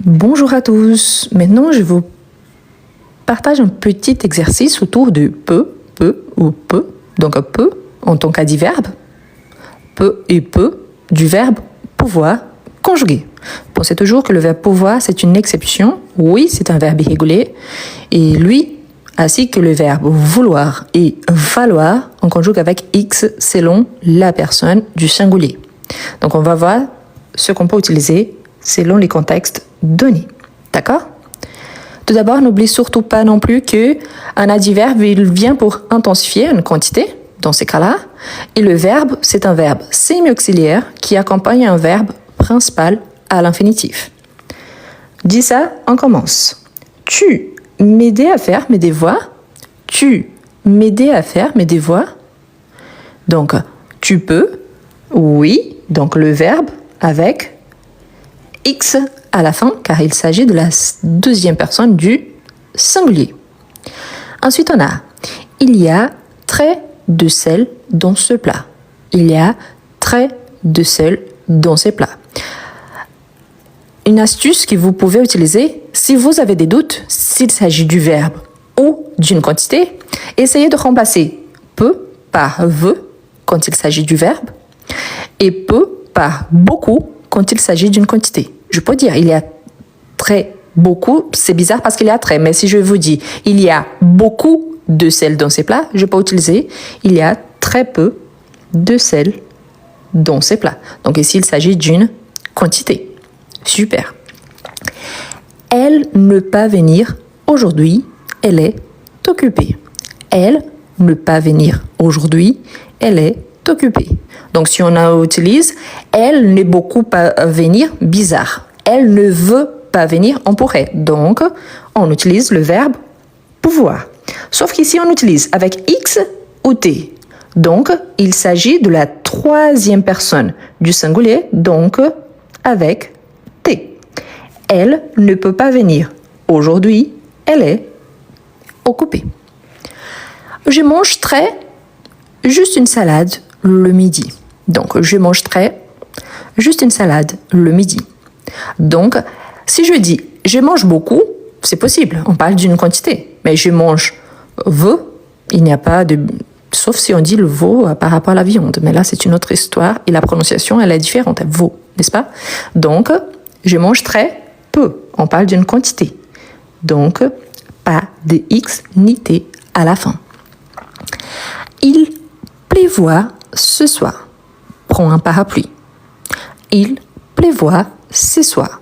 Bonjour à tous. Maintenant, je vous partage un petit exercice autour de peut ou peut. Donc peut en tant qu'adverbe, peut et peut du verbe pouvoir conjugué. Pensez toujours que le verbe pouvoir, c'est une exception. Oui, c'est un verbe irrégulier. Et lui, ainsi que le verbe vouloir et valoir, on conjugue avec X selon la personne du singulier. Donc on va voir ce qu'on peut utiliser selon les contextes donnés. D'accord? Tout d'abord, n'oublie surtout pas non plus qu'un adverbe, il vient pour intensifier une quantité, dans ces cas-là, et le verbe, c'est un verbe semi-auxiliaire qui accompagne un verbe principal à l'infinitif. Dis ça, on commence. Tu m'aidais à faire mes devoirs? Tu m'aidais à faire mes devoirs? Donc, tu peux, oui, donc le verbe avec X à la fin, car il s'agit de la deuxième personne du singulier. Ensuite, on a « Il y a très de sel dans ce plat. » Il y a très de sel dans ce plat. Une astuce que vous pouvez utiliser, si vous avez des doutes, s'il s'agit du verbe ou d'une quantité, essayez de remplacer « peut » par « veut » quand il s'agit du verbe et « peut » par « beaucoup » quand il s'agit d'une quantité. Je peux dire il y a très beaucoup, c'est bizarre parce qu'il y a très, mais si je vous dis il y a beaucoup de sel dans ces plats, je peux utiliser il y a très peu de sel dans ces plats. Donc ici, il s'agit d'une quantité. Super. Elle ne peut pas venir aujourd'hui, elle est occupée. Elle ne peut pas venir aujourd'hui, elle est occupée. Donc, si on utilise « elle ne beaucoup pas venir », bizarre. « Elle ne veut pas venir », on pourrait. Donc, on utilise le verbe « pouvoir ». Sauf qu'ici, on utilise avec « x » ou « t ». Donc, il s'agit de la troisième personne du singulier, donc avec « t ». Elle ne peut pas venir aujourd'hui, elle est occupée. Je mangerai juste une salade le midi. Donc, je mangerai juste une salade le midi. Donc, si je dis je mange beaucoup, c'est possible, on parle d'une quantité. Mais je mange veux, il n'y a pas de... Sauf si on dit le veau par rapport à la viande. Mais là, c'est une autre histoire et la prononciation, elle est différente. Veau, n'est-ce pas? Donc, je mange très peu. On parle d'une quantité. Donc, pas de X ni T à la fin. Il pleuvoit ce soir. Prends un parapluie. Il pleuvoit ce soir.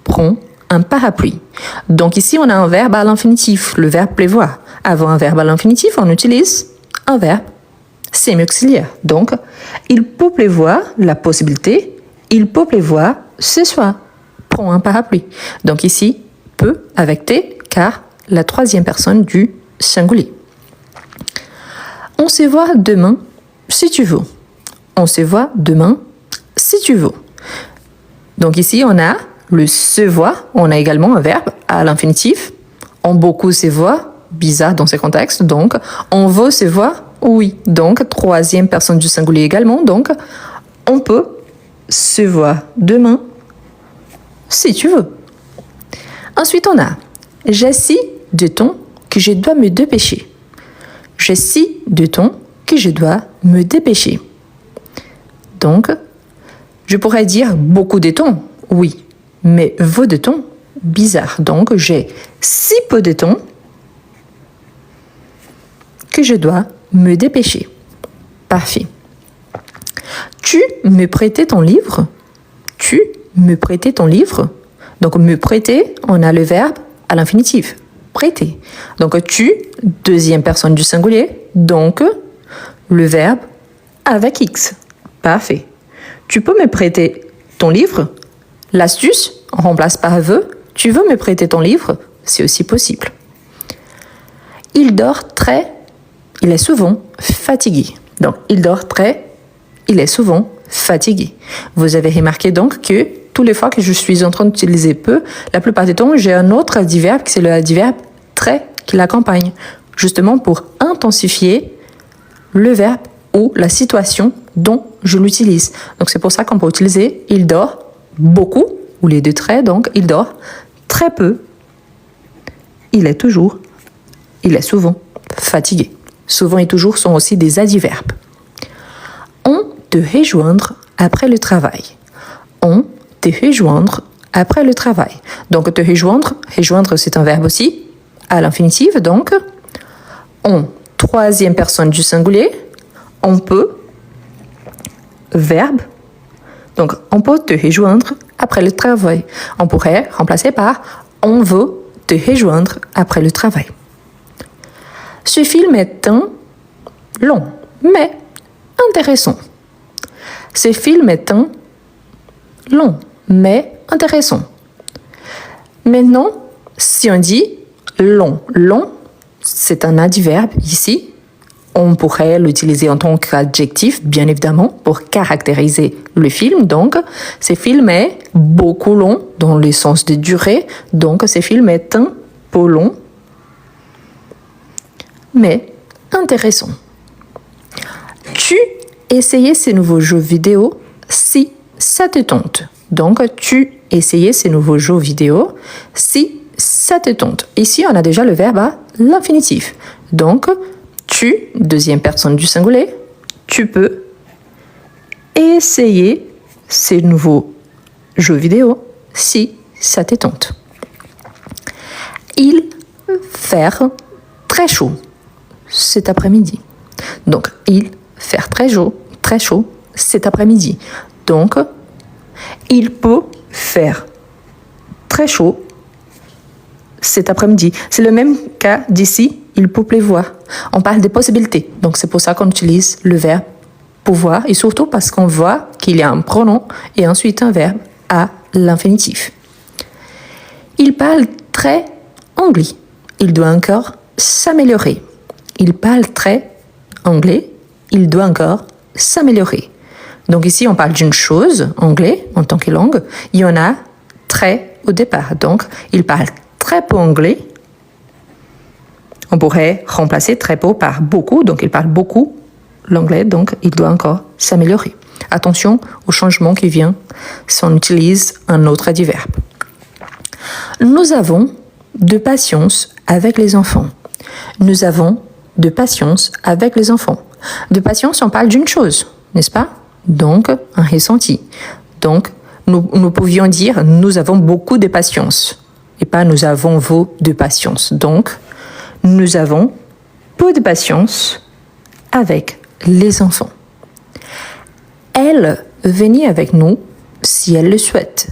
Prends un parapluie. Donc ici, on a un verbe à l'infinitif, le verbe pleuvoir. Avant un verbe à l'infinitif, on utilise un verbe semi-auxiliaire. Donc, il peut pleuvoir, la possibilité, il peut pleuvoir ce soir. Prends un parapluie. Donc ici, peut avec T, car la troisième personne du singulier. On se voit demain si tu veux. On se voit demain si tu veux. Donc ici, on a le se voir. On a également un verbe à l'infinitif. On beaucoup se voit, bizarre dans ce contexte. Donc, on veut se voir, oui. Donc, troisième personne du singulier également. Donc, on peut se voir demain si tu veux. Ensuite, on a j'ai si de temps que je dois me dépêcher. J'ai si de temps que je dois me dépêcher. Donc, je pourrais dire beaucoup de temps, oui, mais peu de temps, bizarre. Donc, j'ai si peu de temps que je dois me dépêcher. Parfait. Tu me prêtais ton livre? Tu me prêtais ton livre? Donc, me prêter, on a le verbe à l'infinitif. Prêter. Donc, tu, deuxième personne du singulier, donc le verbe avec X. Parfait. Tu peux me prêter ton livre? L'astuce, on remplace par veut. Tu veux me prêter ton livre? C'est aussi possible. Il dort très, il est souvent fatigué. Donc, il dort très, il est souvent fatigué. Vous avez remarqué donc que toutes les fois que je suis en train d'utiliser peu, la plupart du temps, j'ai un autre adverbe, c'est le adverbe très qui l'accompagne, justement pour intensifier le verbe ou la situation dont je l'utilise. Donc c'est pour ça qu'on peut utiliser il dort beaucoup, ou les deux traits, donc il dort très peu. Il est toujours, il est souvent fatigué. Souvent et toujours sont aussi des adverbes. On te rejoindre après le travail. On te rejoindre après le travail. Donc te rejoindre, rejoindre c'est un verbe aussi, à l'infinitif, donc on, troisième personne du singulier, on peut, verbe, donc on peut te rejoindre après le travail. On pourrait remplacer par on veut te rejoindre après le travail. Ce film est un long, mais intéressant. Ce film est un long, mais intéressant. Maintenant, si on dit long, long, c'est un adverbe ici. On pourrait l'utiliser en tant qu'adjectif, bien évidemment, pour caractériser le film. Donc, ce film est beaucoup long, dans le sens de durée. Donc, ce film est un peu long, mais intéressant. Tu essayais ces nouveaux jeux vidéo si ça te tente. Donc, tu essayais ces nouveaux jeux vidéo si ça te tente. Ici, on a déjà le verbe à l'infinitif. Donc, tu, deuxième personne du singulier, tu peux essayer ces nouveaux jeux vidéo si ça te tente. Il faire très chaud cet après-midi. Donc, il faire très chaud cet après-midi. Donc, il peut faire très chaud cet après-midi. C'est le même cas d'ici, il peut pleuvoir. On parle des possibilités. Donc, c'est pour ça qu'on utilise le verbe pouvoir et surtout parce qu'on voit qu'il y a un pronom et ensuite un verbe à l'infinitif. Il parle très anglais. Il doit encore s'améliorer. Il parle très anglais. Il doit encore s'améliorer. Donc ici, on parle d'une chose, anglais, en tant que langue. Il y en a très au départ. Donc, il parle très peu anglais. On pourrait remplacer très peu par beaucoup. Donc, il parle beaucoup l'anglais. Donc, il doit encore s'améliorer. Attention au changement qui vient si on utilise un autre adverbe. Nous avons de patience avec les enfants. Nous avons de patience avec les enfants. De patience, on parle d'une chose, n'est-ce pas? Donc, un ressenti. Donc, nous pouvions dire nous avons beaucoup de patience et pas nous avons vos de patience. Donc, nous avons peu de patience avec les enfants. Elle venir avec nous si elle le souhaite.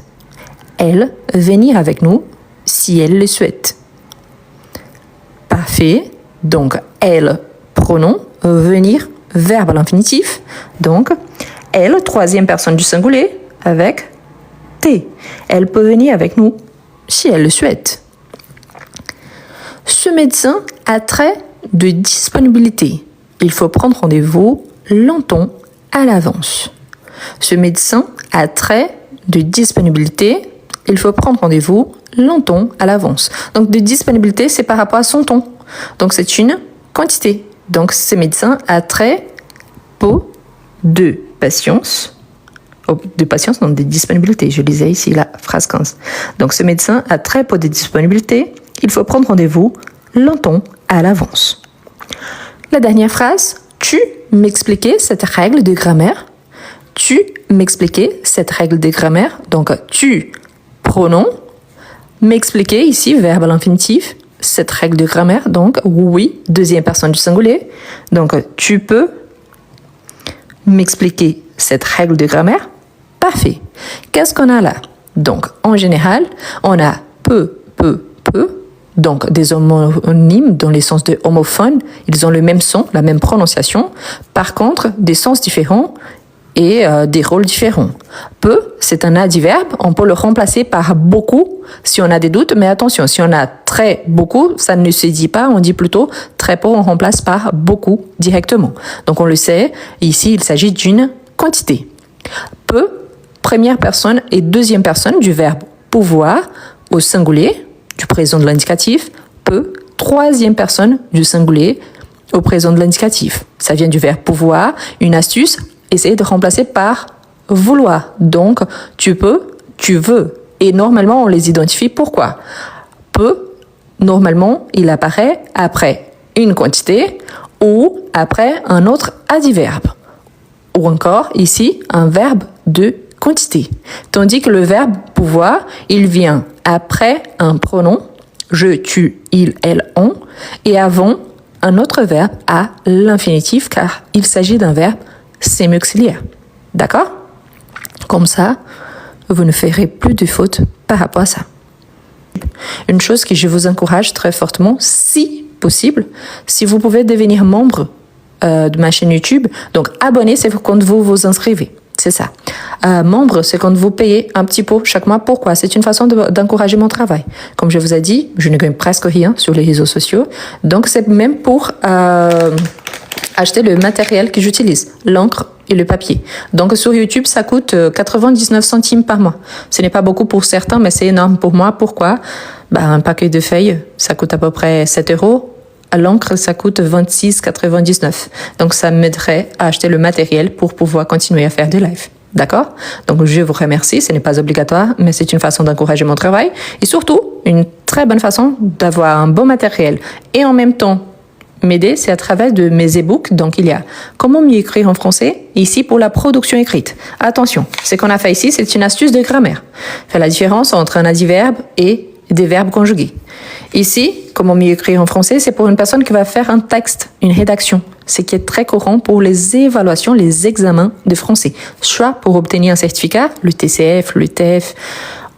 Elle venir avec nous si elle le souhaite. Parfait. Donc, elle, pronom, venir, verbe à l'infinitif. Donc, elle, troisième personne du singulier, avec T. Elle peut venir avec nous si elle le souhaite. Ce médecin a très de disponibilité. Il faut prendre rendez-vous longtemps à l'avance. Ce médecin a très de disponibilité. Il faut prendre rendez-vous longtemps à l'avance. Donc, de disponibilité, c'est par rapport à son temps. Donc, c'est une quantité. Donc, ce médecin a très peu de patience. Non, de disponibilité. Je lisais ici la phrase 15. Donc, ce médecin a très peu de disponibilité. Il faut prendre rendez-vous longtemps à l'avance. La dernière phrase, tu m'expliquais cette règle de grammaire. Tu m'expliquais cette règle de grammaire. Donc, tu, pronom, m'expliquer ici, verbe à l'infinitif, cette règle de grammaire. Donc, oui, deuxième personne du singulier. Donc, tu peux m'expliquer cette règle de grammaire. Parfait. Qu'est-ce qu'on a là? Donc, en général, on a peu. Donc, des homonymes dans les sens de homophone. Ils ont le même son, la même prononciation. Par contre, des sens différents et des rôles différents. Peu, c'est un adverbe. On peut le remplacer par beaucoup si on a des doutes. Mais attention, si on a très beaucoup, ça ne se dit pas. On dit plutôt très peu, on remplace par beaucoup directement. Donc, on le sait. Ici, il s'agit d'une quantité. Peu, première personne et deuxième personne du verbe pouvoir au singulier, du présent de l'indicatif. Peu, troisième personne du singulier au présent de l'indicatif. Ça vient du verbe pouvoir. Une astuce, essayer de remplacer par vouloir. Donc, tu peux, tu veux. Et normalement, on les identifie. Pourquoi? Peut, normalement, il apparaît après une quantité ou après un autre adverbe. Ou encore, ici, un verbe de quantité. Tandis que le verbe pouvoir, il vient après un pronom, je, tu, il, elle, on, et avant un autre verbe à l'infinitif, car il s'agit d'un verbe semi-auxiliaire. D'accord? Comme ça, vous ne ferez plus de fautes par rapport à ça. Une chose que je vous encourage très fortement, si possible, si vous pouvez devenir membre de ma chaîne YouTube. Donc, abonner, c'est quand vous vous inscrivez. C'est ça. Membre, c'est quand vous payez un petit pot chaque mois. Pourquoi? C'est une façon d'encourager mon travail. Comme je vous ai dit, je ne gagne presque rien sur les réseaux sociaux. Donc, c'est même pour acheter le matériel que j'utilise, l'encre et le papier. Donc, sur YouTube, ça coûte 99 centimes par mois. Ce n'est pas beaucoup pour certains, mais c'est énorme pour moi. Pourquoi? Un paquet de feuilles, ça coûte à peu près 7 euros. À l'encre, ça coûte 26,99. Donc, ça m'aiderait à acheter le matériel pour pouvoir continuer à faire des lives. D'accord? Donc, je vous remercie. Ce n'est pas obligatoire, mais c'est une façon d'encourager mon travail. Et surtout, une très bonne façon d'avoir un bon matériel. Et en même temps, m'aider, c'est à travers de mes e-books. Donc, il y a comment mieux écrire en français, ici pour la production écrite. Attention, ce qu'on a fait ici, c'est une astuce de grammaire. Faire la différence entre un adverbe et des verbes conjugués. Ici, comment mieux écrire en français, c'est pour une personne qui va faire un texte, une rédaction, ce qui est très courant pour les évaluations, les examens de français, soit pour obtenir un certificat, le TCF, le TEF,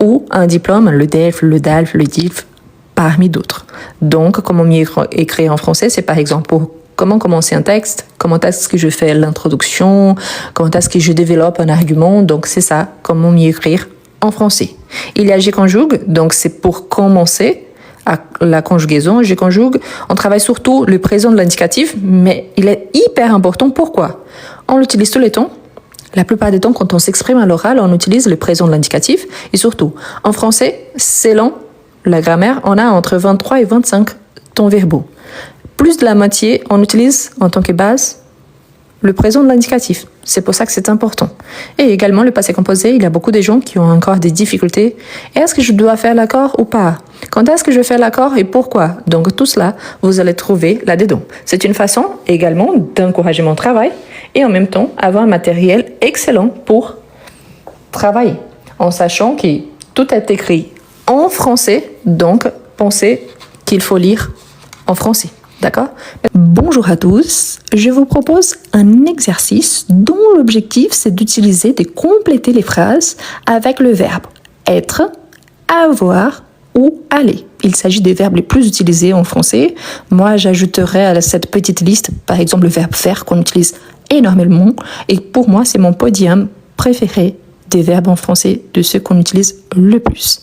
ou un diplôme, le DEF, le DALF, le DILF, parmi d'autres. Donc, comment mieux écrire en français, c'est par exemple pour comment commencer un texte, comment est-ce que je fais l'introduction, comment est-ce que je développe un argument, donc c'est ça, comment mieux écrire en français. Il y a je conjugue, donc c'est pour commencer à la conjugaison. Je conjugue, on travaille surtout le présent de l'indicatif, mais il est hyper important. Pourquoi? On l'utilise tous les temps. La plupart des temps, quand on s'exprime à l'oral, on utilise le présent de l'indicatif. Et surtout, en français, selon la grammaire, on a entre 23 et 25 temps verbaux. Plus de la moitié, on utilise en tant que base le présent de l'indicatif. C'est pour ça que c'est important. Et également, le passé composé, il y a beaucoup de gens qui ont encore des difficultés. Est-ce que je dois faire l'accord ou pas? Quand est-ce que je fais l'accord et pourquoi? Donc, tout cela, vous allez trouver là-dedans. C'est une façon également d'encourager mon travail et en même temps, avoir un matériel excellent pour travailler. En sachant que tout est écrit en français, donc pensez qu'il faut lire en français. D'accord? Bonjour à tous, je vous propose un exercice dont l'objectif c'est d'utiliser, de compléter les phrases avec le verbe être, avoir ou aller. Il s'agit des verbes les plus utilisés en français. Moi, j'ajouterai à cette petite liste, par exemple, le verbe faire qu'on utilise énormément. Et pour moi, c'est mon podium préféré des verbes en français, de ceux qu'on utilise le plus.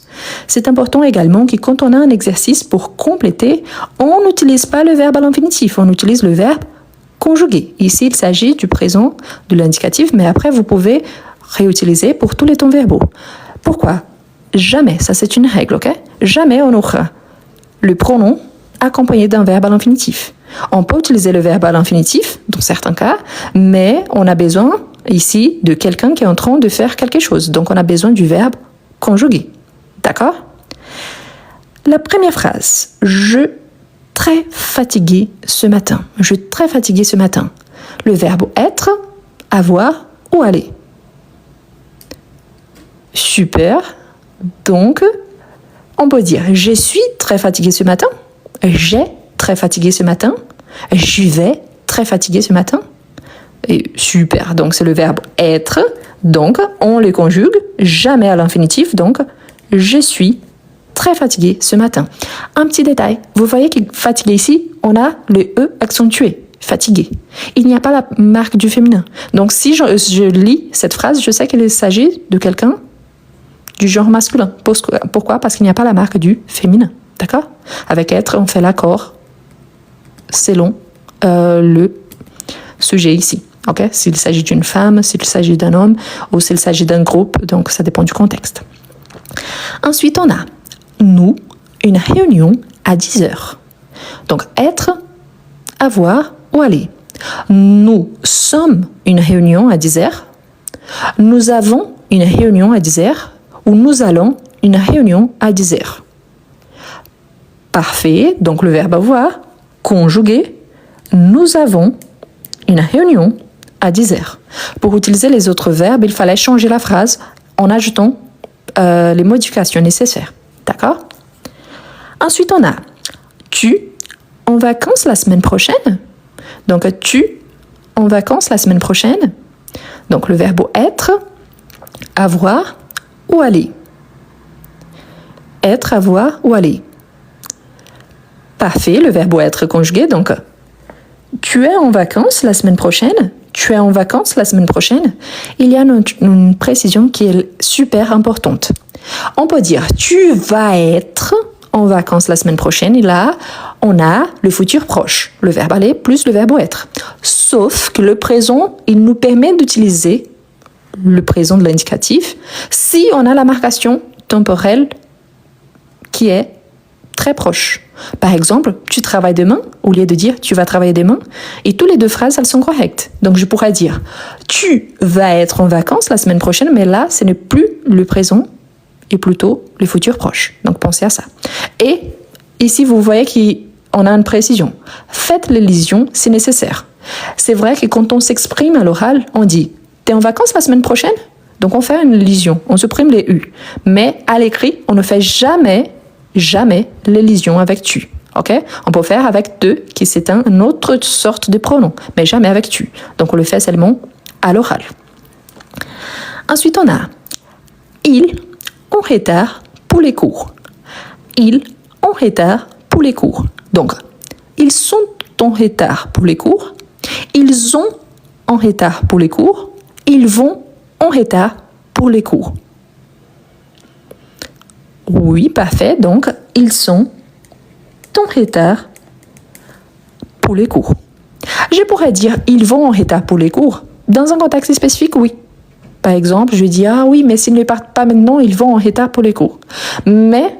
C'est important également que quand on a un exercice pour compléter, on n'utilise pas le verbe à l'infinitif, on utilise le verbe conjugué. Ici, il s'agit du présent, de l'indicatif, mais après, vous pouvez réutiliser pour tous les temps verbaux. Pourquoi? Jamais, ça c'est une règle, ok? Jamais on aura le pronom accompagné d'un verbe à l'infinitif. On peut utiliser le verbe à l'infinitif, dans certains cas, mais on a besoin ici de quelqu'un qui est en train de faire quelque chose. Donc, on a besoin du verbe conjugué. D'accord? La première phrase. Je très fatigué ce matin. Je très fatigué ce matin. Le verbe être, avoir ou aller. Super. Donc, on peut dire je suis très fatigué ce matin. J'ai très fatigué ce matin. Je vais très fatigué ce matin. Et super, donc c'est le verbe être, donc on le conjugue jamais à l'infinitif, donc je suis très fatigué ce matin. Un petit détail, vous voyez que fatigué ici, on a le E accentué, fatigué. Il n'y a pas la marque du féminin. Donc si je lis cette phrase, je sais qu'il s'agit de quelqu'un du genre masculin. Pourquoi? Parce qu'il n'y a pas la marque du féminin, d'accord? Avec être, on fait l'accord selon le sujet ici. Okay? S'il s'agit d'une femme, s'il s'agit d'un homme ou s'il s'agit d'un groupe, donc ça dépend du contexte. Ensuite, on a nous, une réunion à 10 heures. Donc, être, avoir ou aller. Nous sommes une réunion à 10 heures. Nous avons une réunion à 10 heures ou nous allons une réunion à 10 heures. Parfait, donc le verbe avoir, conjugué, nous avons une réunion à 10 heures. Pour utiliser les autres verbes, il fallait changer la phrase en ajoutant les modifications nécessaires. D'accord? Ensuite, on a tu en vacances la semaine prochaine. Donc, tu en vacances la semaine prochaine. Donc, le verbe être, avoir ou aller. Être, avoir ou aller. Parfait, le verbe être conjugué. Donc, tu es en vacances la semaine prochaine. Tu es en vacances la semaine prochaine. Il y a une précision qui est super importante. On peut dire tu vas être en vacances la semaine prochaine. Et là, on a le futur proche, le verbe aller plus le verbe être. Sauf que le présent, il nous permet d'utiliser le présent de l'indicatif si on a la marcation temporelle qui est très proche. Par exemple, tu travailles demain, au lieu de dire tu vas travailler demain, et toutes les deux phrases, elles sont correctes. Donc, je pourrais dire tu vas être en vacances la semaine prochaine, mais là, ce n'est plus le présent, et plutôt le futur proche. Donc, pensez à ça. Et ici, vous voyez qu'on a une précision. Faites l'élision si nécessaire. C'est vrai que quand on s'exprime à l'oral, on dit « T'es en vacances la semaine prochaine ?» Donc, on fait une élision, on supprime les « u ». Mais à l'écrit, on ne fait jamais l'élision avec « tu ». Ok? On peut faire avec « te » qui c'est une autre sorte de pronom, mais jamais avec « tu ». Donc, on le fait seulement à l'oral. Ensuite, on a « il » en retard pour les cours. Ils en retard pour les cours. Donc, ils sont en retard pour les cours. Ils ont en retard pour les cours. Ils vont en retard pour les cours. Oui, parfait. Donc, ils sont en retard pour les cours. Je pourrais dire ils vont en retard pour les cours. Dans un contexte spécifique, oui. Par exemple, je dis, ah oui, mais s'ils ne partent pas maintenant, ils vont en retard pour les cours. Mais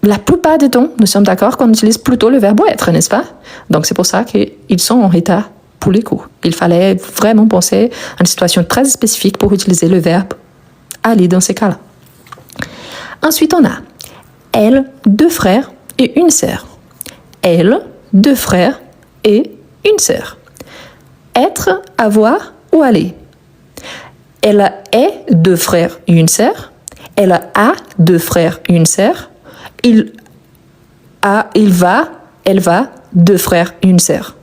la plupart du temps, nous sommes d'accord qu'on utilise plutôt le verbe être, n'est-ce pas? Donc, c'est pour ça qu'ils sont en retard pour les cours. Il fallait vraiment penser à une situation très spécifique pour utiliser le verbe aller dans ces cas-là. Ensuite, on a elle, deux frères et une sœur. Elle, deux frères et une sœur. Être, avoir ou aller. Elle est deux frères et une sœur. Elle a deux frères et une sœur. Elle va, deux frères et une sœur.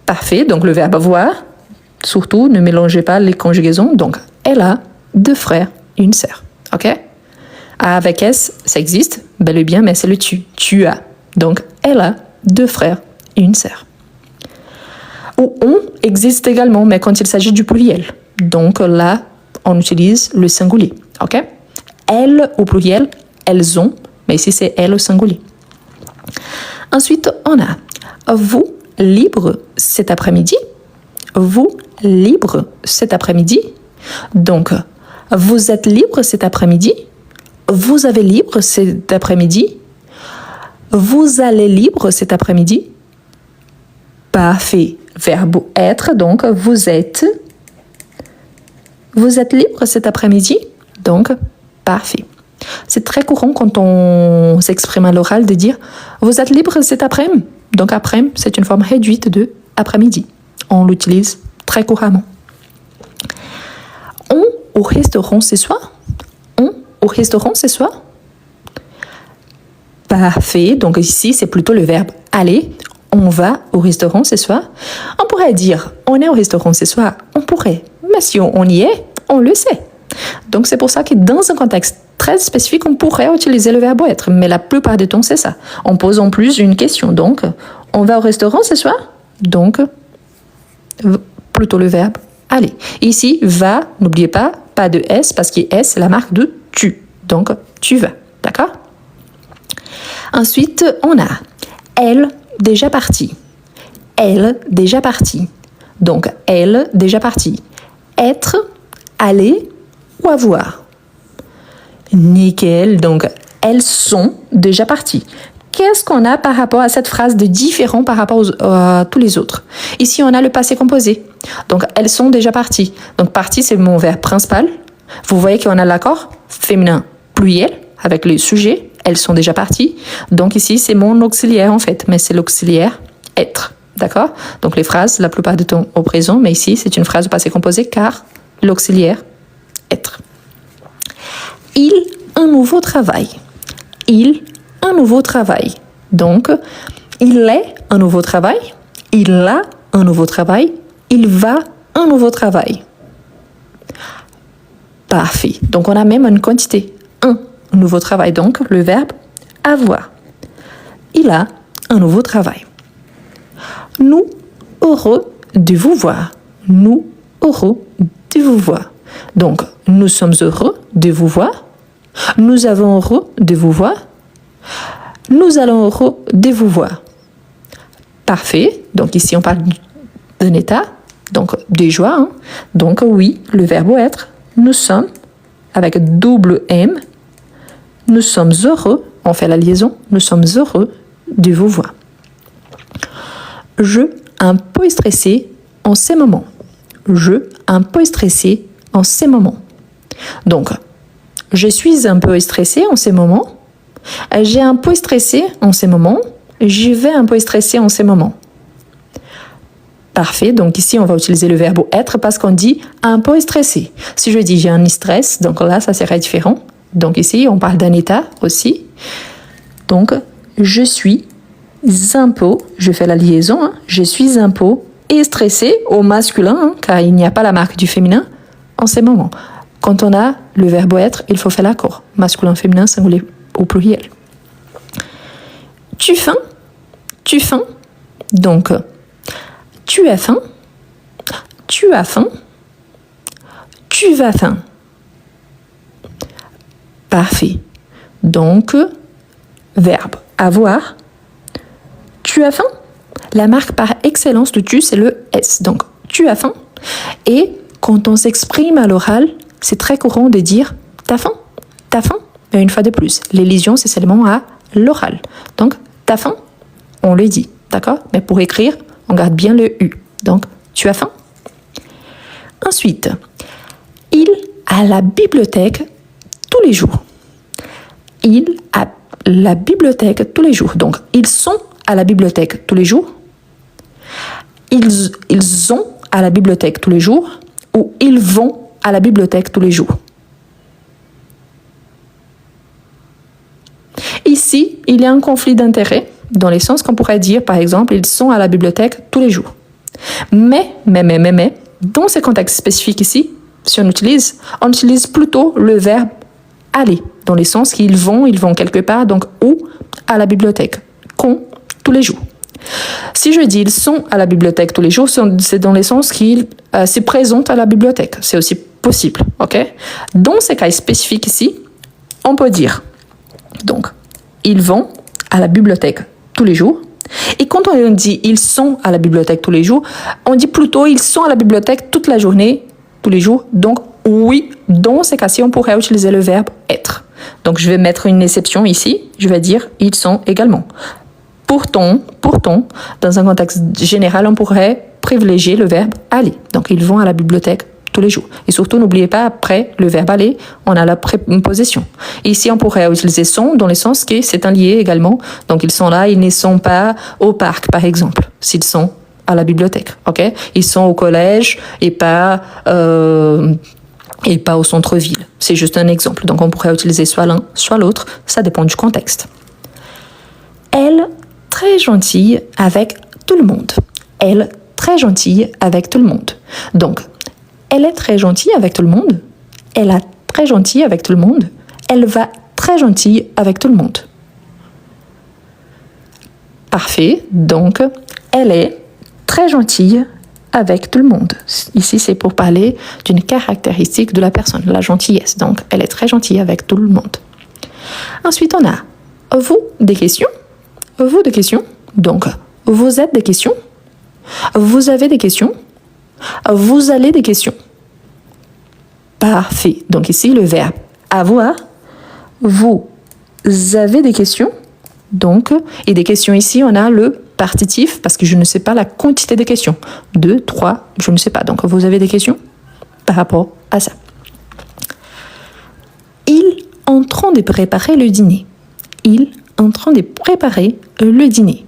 Parfait, donc le verbe avoir, surtout ne mélangez pas les conjugaisons. Donc, elle a deux frères et une sœur. Ok? A avec S, ça existe, bel et bien, mais c'est le tu. Tu as. Donc, elle a deux frères et une sœur. Ou on existe également, mais quand il s'agit du pluriel. Donc là, on utilise le singulier. Ok? Elles au pluriel, elles ont, mais ici c'est elles au singulier. Ensuite, on a vous libre cet après-midi. Vous libre cet après-midi. Donc, vous êtes libre cet après-midi. Vous avez libre cet après-midi. Vous allez libre cet après-midi. Parfait. Verbe être, donc vous êtes libre cet après-midi, donc parfait. C'est très courant quand on s'exprime à l'oral de dire vous êtes libre cet après-midi. Donc après, c'est une forme réduite de après-midi. On l'utilise très couramment. On au restaurant ce soir. On au restaurant ce soir. Parfait. Donc ici, c'est plutôt le verbe aller. On va au restaurant ce soir. On pourrait dire on est au restaurant ce soir. On pourrait. Mais si on y est, on le sait. Donc c'est pour ça que dans un contexte très spécifique, on pourrait utiliser le verbe être. Mais la plupart du temps, c'est ça. On pose en plus une question. Donc, on va au restaurant ce soir. Donc, plutôt le verbe aller. Ici, va, n'oubliez pas de S parce que S, c'est la marque de tu. Donc, tu vas. D'accord? Ensuite, on a elle déjà partie. Elle déjà partie. Donc, elle déjà partie. Être, aller ou avoir. Nickel. Donc, elles sont déjà parties. Qu'est-ce qu'on a par rapport à cette phrase de différent par rapport à tous les autres? Ici, on a le passé composé. Donc, elles sont déjà parties. Donc, partie, c'est mon verbe principal. Vous voyez qu'on a l'accord féminin pluriel avec le sujet, elles sont déjà parties. Donc ici, c'est mon auxiliaire en fait, mais c'est l'auxiliaire être. D'accord? Donc les phrases, la plupart du temps au présent, mais ici, c'est une phrase au passé composé car l'auxiliaire être. Il un nouveau travail. Il un nouveau travail. Donc, il est un nouveau travail. Il a un nouveau travail. Il va un nouveau travail. Parfait. Donc, on a même une quantité. Un nouveau travail. Donc, le verbe avoir. Il a un nouveau travail. Nous heureux de vous voir. Nous heureux de vous voir. Donc, nous sommes heureux de vous voir. Nous avons heureux de vous voir. Nous allons heureux de vous voir. Parfait. Donc, ici, on parle d'un état. Donc, de joie. Hein. Donc, oui, le verbe être. Nous sommes, avec double M, nous sommes heureux, on fait la liaison, nous sommes heureux de vous voir. Je, un peu stressé en ces moments. Je, un peu stressé en ces moments. Donc, je suis un peu stressé en ces moments. J'ai un peu stressé en ces moments. Je vais un peu stresser en ces moments. Parfait. Donc ici, on va utiliser le verbe être parce qu'on dit un peu stressé. Si je dis j'ai un stress, donc là, ça serait différent. Donc ici, on parle d'un état aussi. Donc, je suis un peu, je fais la liaison, hein, je suis un peu stressé au masculin, hein, car il n'y a pas la marque du féminin en ces moments. Quand on a le verbe être, il faut faire l'accord. Masculin, féminin, singulier au pluriel. Tu faim? Tu faim? Donc, tu as faim? Tu as faim? Tu vas faim? Parfait. Donc, verbe avoir. Tu as faim? La marque par excellence de tu, c'est le S. Donc, tu as faim? Et quand on s'exprime à l'oral, c'est très courant de dire t'as faim? T'as faim? Mais une fois de plus, l'élision, c'est seulement à l'oral. Donc, t'as faim? On le dit, d'accord? Mais pour écrire, on garde bien le U. Donc, tu as faim? Ensuite, il a la bibliothèque tous les jours. Il a la bibliothèque tous les jours. Donc, ils sont à la bibliothèque tous les jours. Ils ont à la bibliothèque tous les jours. Ou ils vont à la bibliothèque tous les jours. Ici, il y a un conflit d'intérêts dans les sens qu'on pourrait dire, par exemple, ils sont à la bibliothèque tous les jours. Mais, dans ces contextes spécifiques ici, si on utilise plutôt le verbe aller, dans les sens qu'ils vont quelque part, donc où à la bibliothèque, quand, tous les jours. Si je dis ils sont à la bibliothèque tous les jours, c'est dans les sens qu'ils se présentent à la bibliothèque. C'est aussi possible, ok? Dans ces cas spécifiques ici, on peut dire, donc, ils vont à la bibliothèque tous les jours. Et quand on dit ils sont à la bibliothèque tous les jours, on dit plutôt ils sont à la bibliothèque toute la journée, tous les jours. Donc, oui, dans ces cas-ci, on pourrait utiliser le verbe être. Donc, je vais mettre une exception ici. Je vais dire ils sont également. Pourtant, dans un contexte général, on pourrait privilégier le verbe aller. Donc, ils vont à la bibliothèque tous les jours. Et surtout, n'oubliez pas, après le verbe aller, on a la préposition. Ici, on pourrait utiliser sont dans le sens que c'est un lié également. Donc, ils sont là, ils ne sont pas au parc, par exemple, s'ils sont à la bibliothèque. Ok? Ils sont au collège et pas au centre-ville. C'est juste un exemple. Donc, on pourrait utiliser soit l'un, soit l'autre. Ça dépend du contexte. Elle, très gentille avec tout le monde. Elle, très gentille avec tout le monde. Donc, elle est très gentille avec tout le monde. Elle a très gentille avec tout le monde. Elle va très gentille avec tout le monde. Parfait. Donc, elle est très gentille avec tout le monde. Ici, c'est pour parler d'une caractéristique de la personne, la gentillesse. Donc, elle est très gentille avec tout le monde. Ensuite, on a vous des questions. Vous des questions. Donc, vous êtes des questions. Vous avez des questions. Vous allez des questions. Parfait. Donc ici, le verbe avoir. Vous avez des questions. Donc, et des questions ici, on a le partitif parce que je ne sais pas la quantité de questions. 2, 3, je ne sais pas. Donc, vous avez des questions par rapport à ça. Il en train de préparer le dîner. Il est en train de préparer le dîner.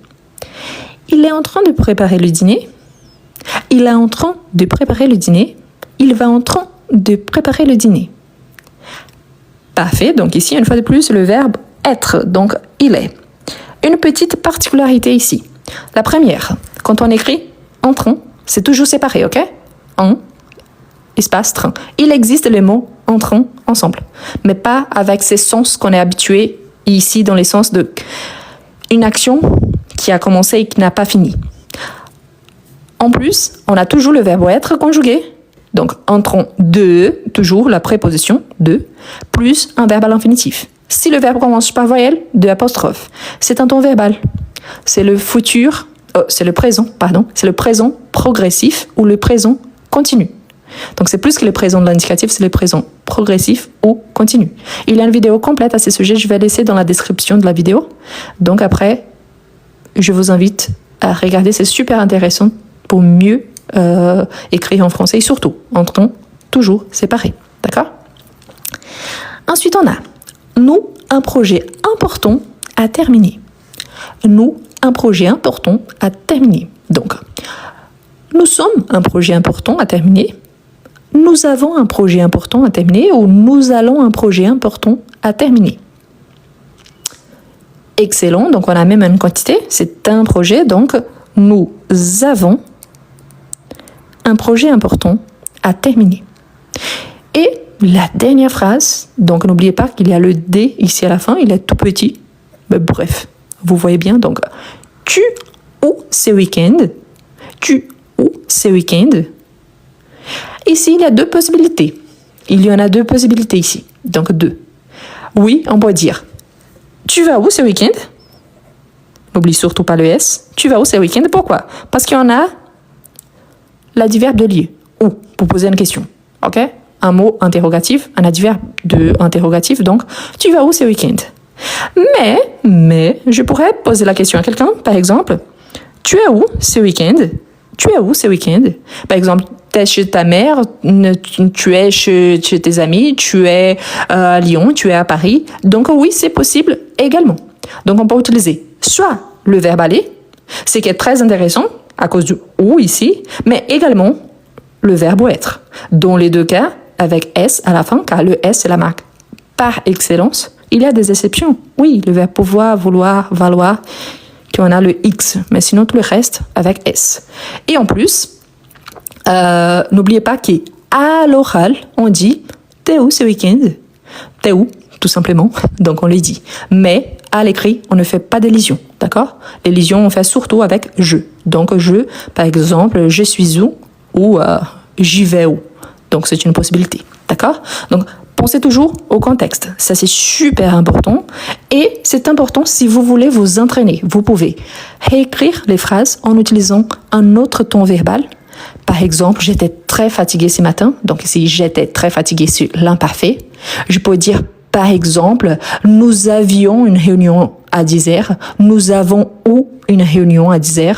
Il est en train de préparer le dîner. Il est en train de préparer le dîner. Il va en train de préparer le dîner. Parfait. Donc ici, une fois de plus, le verbe être. Donc, il est. Une petite particularité ici. La première, quand on écrit en train, c'est toujours séparé, ok? En, espace, train. Il existe les mots en train ensemble, mais pas avec ces sens qu'on est habitué ici dans les sens de une action qui a commencé et qui n'a pas fini. En plus, on a toujours le verbe être conjugué. Donc, en train de, toujours la préposition de, plus un verbe à l'infinitif. Si le verbe commence par voyelle, de apostrophe, c'est un temps verbal. C'est le futur, c'est le présent progressif ou le présent continu. Donc, c'est plus que le présent de l'indicatif, c'est le présent progressif ou continu. Il y a une vidéo complète à ce sujet, je vais laisser dans la description de la vidéo. Donc, après, je vous invite à regarder, c'est super intéressant pour mieux écrire en français et surtout en temps toujours séparé. D'accord? Ensuite, on a nous, un projet important à terminer. Nous, un projet important à terminer. Donc, nous sommes un projet important à terminer. Nous avons un projet important à terminer ou nous allons un projet important à terminer. Excellent, donc on a même une quantité, c'est un projet, donc nous avons un projet important à terminer. Et la dernière phrase, donc n'oubliez pas qu'il y a le D ici à la fin, il est tout petit, mais bref, vous voyez bien, donc tu ou ce week-end, tu ou ce week-end. Ici, il y a deux possibilités. Il y en a deux possibilités ici, donc deux. Oui, on peut dire tu vas où ce week-end? N'oublie surtout pas le S. Tu vas où ce week-end? Pourquoi? Parce qu'il y en a l'adverbe de lieu. Où? Pour poser une question. Ok? Un mot interrogatif, un adverbe de interrogatif. Donc, tu vas où ce week-end? Mais, je pourrais poser la question à quelqu'un. Par exemple, tu es où ce week-end? Tu es où ce week-end? Par exemple, tu es chez ta mère, tu es chez tes amis, tu es à Lyon, tu es à Paris. Donc oui, c'est possible également. Donc on peut utiliser soit le verbe aller, ce qui est très intéressant à cause du ou ici, mais également le verbe être. Dans les deux cas, avec S à la fin, car le S c'est la marque par excellence. Il y a des exceptions. Oui, le verbe pouvoir, vouloir, valoir, qu'on a le X, mais sinon tout le reste avec S. Et en plus, n'oubliez pas qu'à l'oral, on dit « T'es où ce week-end ?» T'es où, tout simplement, donc on le dit. Mais à l'écrit, on ne fait pas d'élision, d'accord? L'élision, on fait surtout avec « je ». Donc je, par exemple, « je suis où » ou « j'y vais où ». Donc c'est une possibilité, d'accord? Donc pensez toujours au contexte, ça c'est super important et c'est important si vous voulez vous entraîner. Vous pouvez réécrire les phrases en utilisant un autre ton verbal. Par exemple, j'étais très fatiguée ce matin, donc ici j'étais très fatiguée sur l'imparfait. Je peux dire par exemple, nous avions une réunion à 10h, nous avons eu une réunion à 10h,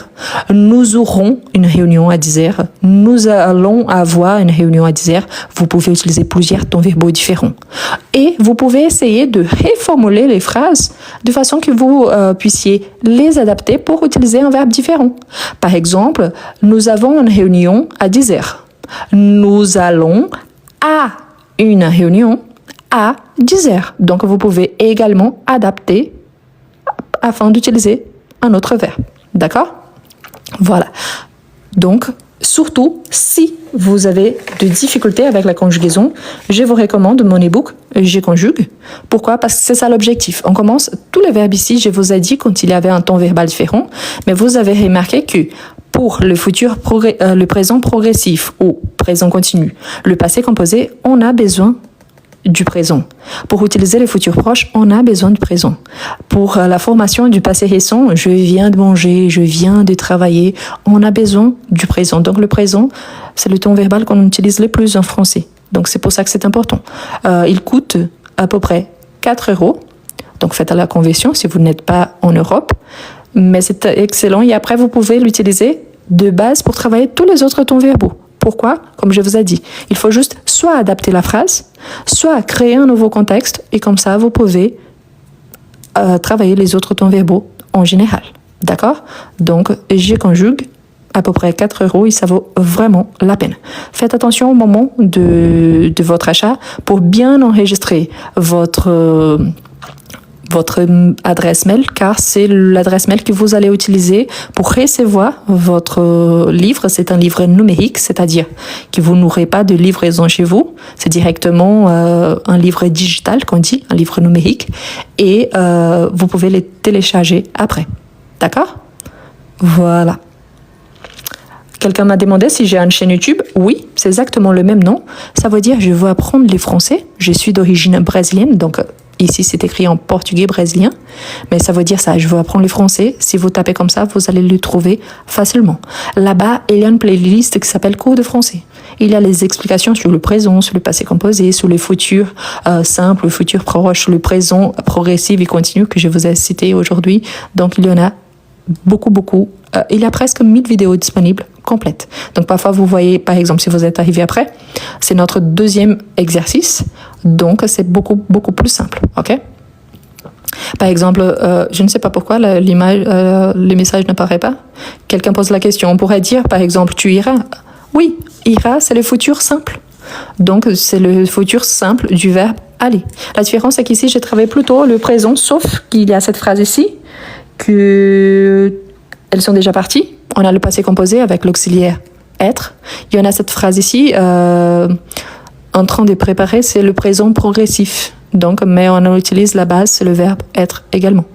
nous aurons une réunion à 10h, nous allons avoir une réunion à 10h. Vous pouvez utiliser plusieurs tons verbaux différents. Et vous pouvez essayer de reformuler les phrases de façon que vous puissiez les adapter pour utiliser un verbe différent. Par exemple, nous avons une réunion à 10h. Nous allons à une réunion à 10h. Donc, vous pouvez également adapter afin d'utiliser un autre verbe. D'accord? Voilà. Donc, surtout, si vous avez des difficultés avec la conjugaison, je vous recommande mon e-book « Je conjugue ». Pourquoi? Parce que c'est ça l'objectif. On commence tous les verbes ici, je vous ai dit quand il y avait un ton verbal différent, mais vous avez remarqué que pour le futur, le présent progressif ou présent continu, le passé composé, on a besoin du présent. Pour utiliser le futur proche, on a besoin du présent. Pour la formation du passé récent, je viens de manger, je viens de travailler, on a besoin du présent. Donc le présent, c'est le ton verbal qu'on utilise le plus en français. Donc c'est pour ça que c'est important. Il coûte à peu près 4 €. Donc faites la conversion si vous n'êtes pas en Europe. Mais c'est excellent et après vous pouvez l'utiliser de base pour travailler tous les autres tons verbaux. Pourquoi? Comme je vous ai dit, il faut juste soit adapter la phrase, soit créer un nouveau contexte, et comme ça, vous pouvez travailler les autres temps verbaux en général. D'accord? Donc, je conjugue à peu près 4 € et ça vaut vraiment la peine. Faites attention au moment de votre achat pour bien enregistrer votre adresse mail, car c'est l'adresse mail que vous allez utiliser pour recevoir votre livre. C'est un livre numérique, c'est-à-dire que vous n'aurez pas de livraison chez vous. C'est directement un livre digital qu'on dit, un livre numérique, et vous pouvez les télécharger après. D'accord? Voilà. Quelqu'un m'a demandé si j'ai une chaîne YouTube. Oui, c'est exactement le même nom. Ça veut dire je veux apprendre les français. Je suis d'origine brésilienne, donc ici c'est écrit en portugais brésilien, mais ça veut dire ça, je veux apprendre le français. Si vous tapez comme ça, vous allez le trouver facilement. Là-bas, il y a une playlist qui s'appelle Cours de français. Il y a les explications sur le présent, sur le passé composé, sur le futur simple, le futur proche, le présent progressif et continu que je vous ai cité aujourd'hui. Donc il y en a beaucoup. Il y a presque 1000 vidéos disponibles complètes. Donc parfois vous voyez, par exemple, si vous êtes arrivé après, c'est notre deuxième exercice, donc c'est beaucoup plus simple, ok? Par exemple, je ne sais pas pourquoi l'image, le message n'apparaît pas. Quelqu'un pose la question, on pourrait dire par exemple, tu iras. Oui, ira, c'est le futur simple. Donc c'est le futur simple du verbe aller. La différence c'est qu'ici, j'ai travaillé plutôt le présent, sauf qu'il y a cette phrase ici, que elles sont déjà parties. On a le passé composé avec l'auxiliaire être. Il y en a cette phrase ici, en train de préparer, c'est le présent progressif. Donc, mais on utilise la base, c'est le verbe être également.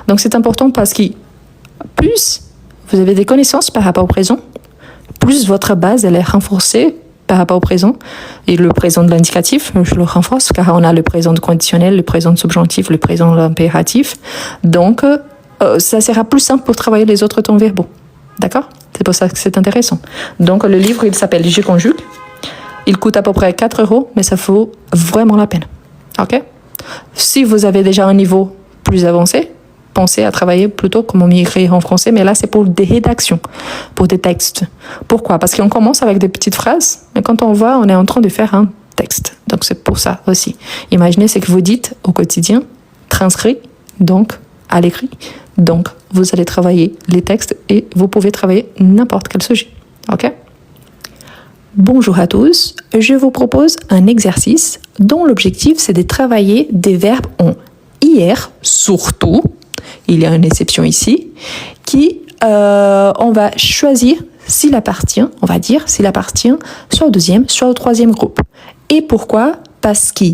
Donc c'est important parce que plus vous avez des connaissances par rapport au présent, plus votre base elle est renforcée par rapport au présent. Et le présent de l'indicatif, je le renforce car on a le présent de conditionnel, le présent de subjonctif, le présent de l'impératif. Donc ça sera plus simple pour travailler les autres temps verbaux. D'accord? C'est pour ça que c'est intéressant. Donc le livre, il s'appelle Je conjugue. Il coûte à peu près 4 €, mais ça vaut vraiment la peine. Ok? Si vous avez déjà un niveau plus avancé, pensez à travailler plutôt comme on écrit en français, mais là c'est pour des rédactions, pour des textes. Pourquoi? Parce qu'on commence avec des petites phrases, mais quand on voit, on est en train de faire un texte. Donc c'est pour ça aussi. Imaginez ce que vous dites au quotidien, transcrit, donc à l'écrit. Donc vous allez travailler les textes et vous pouvez travailler n'importe quel sujet. Ok? Bonjour à tous, je vous propose un exercice dont l'objectif c'est de travailler des verbes en IR, surtout, il y a une exception ici, qui on va choisir s'il appartient, on va dire, s'il appartient soit au deuxième, soit au troisième groupe. Et pourquoi? Parce que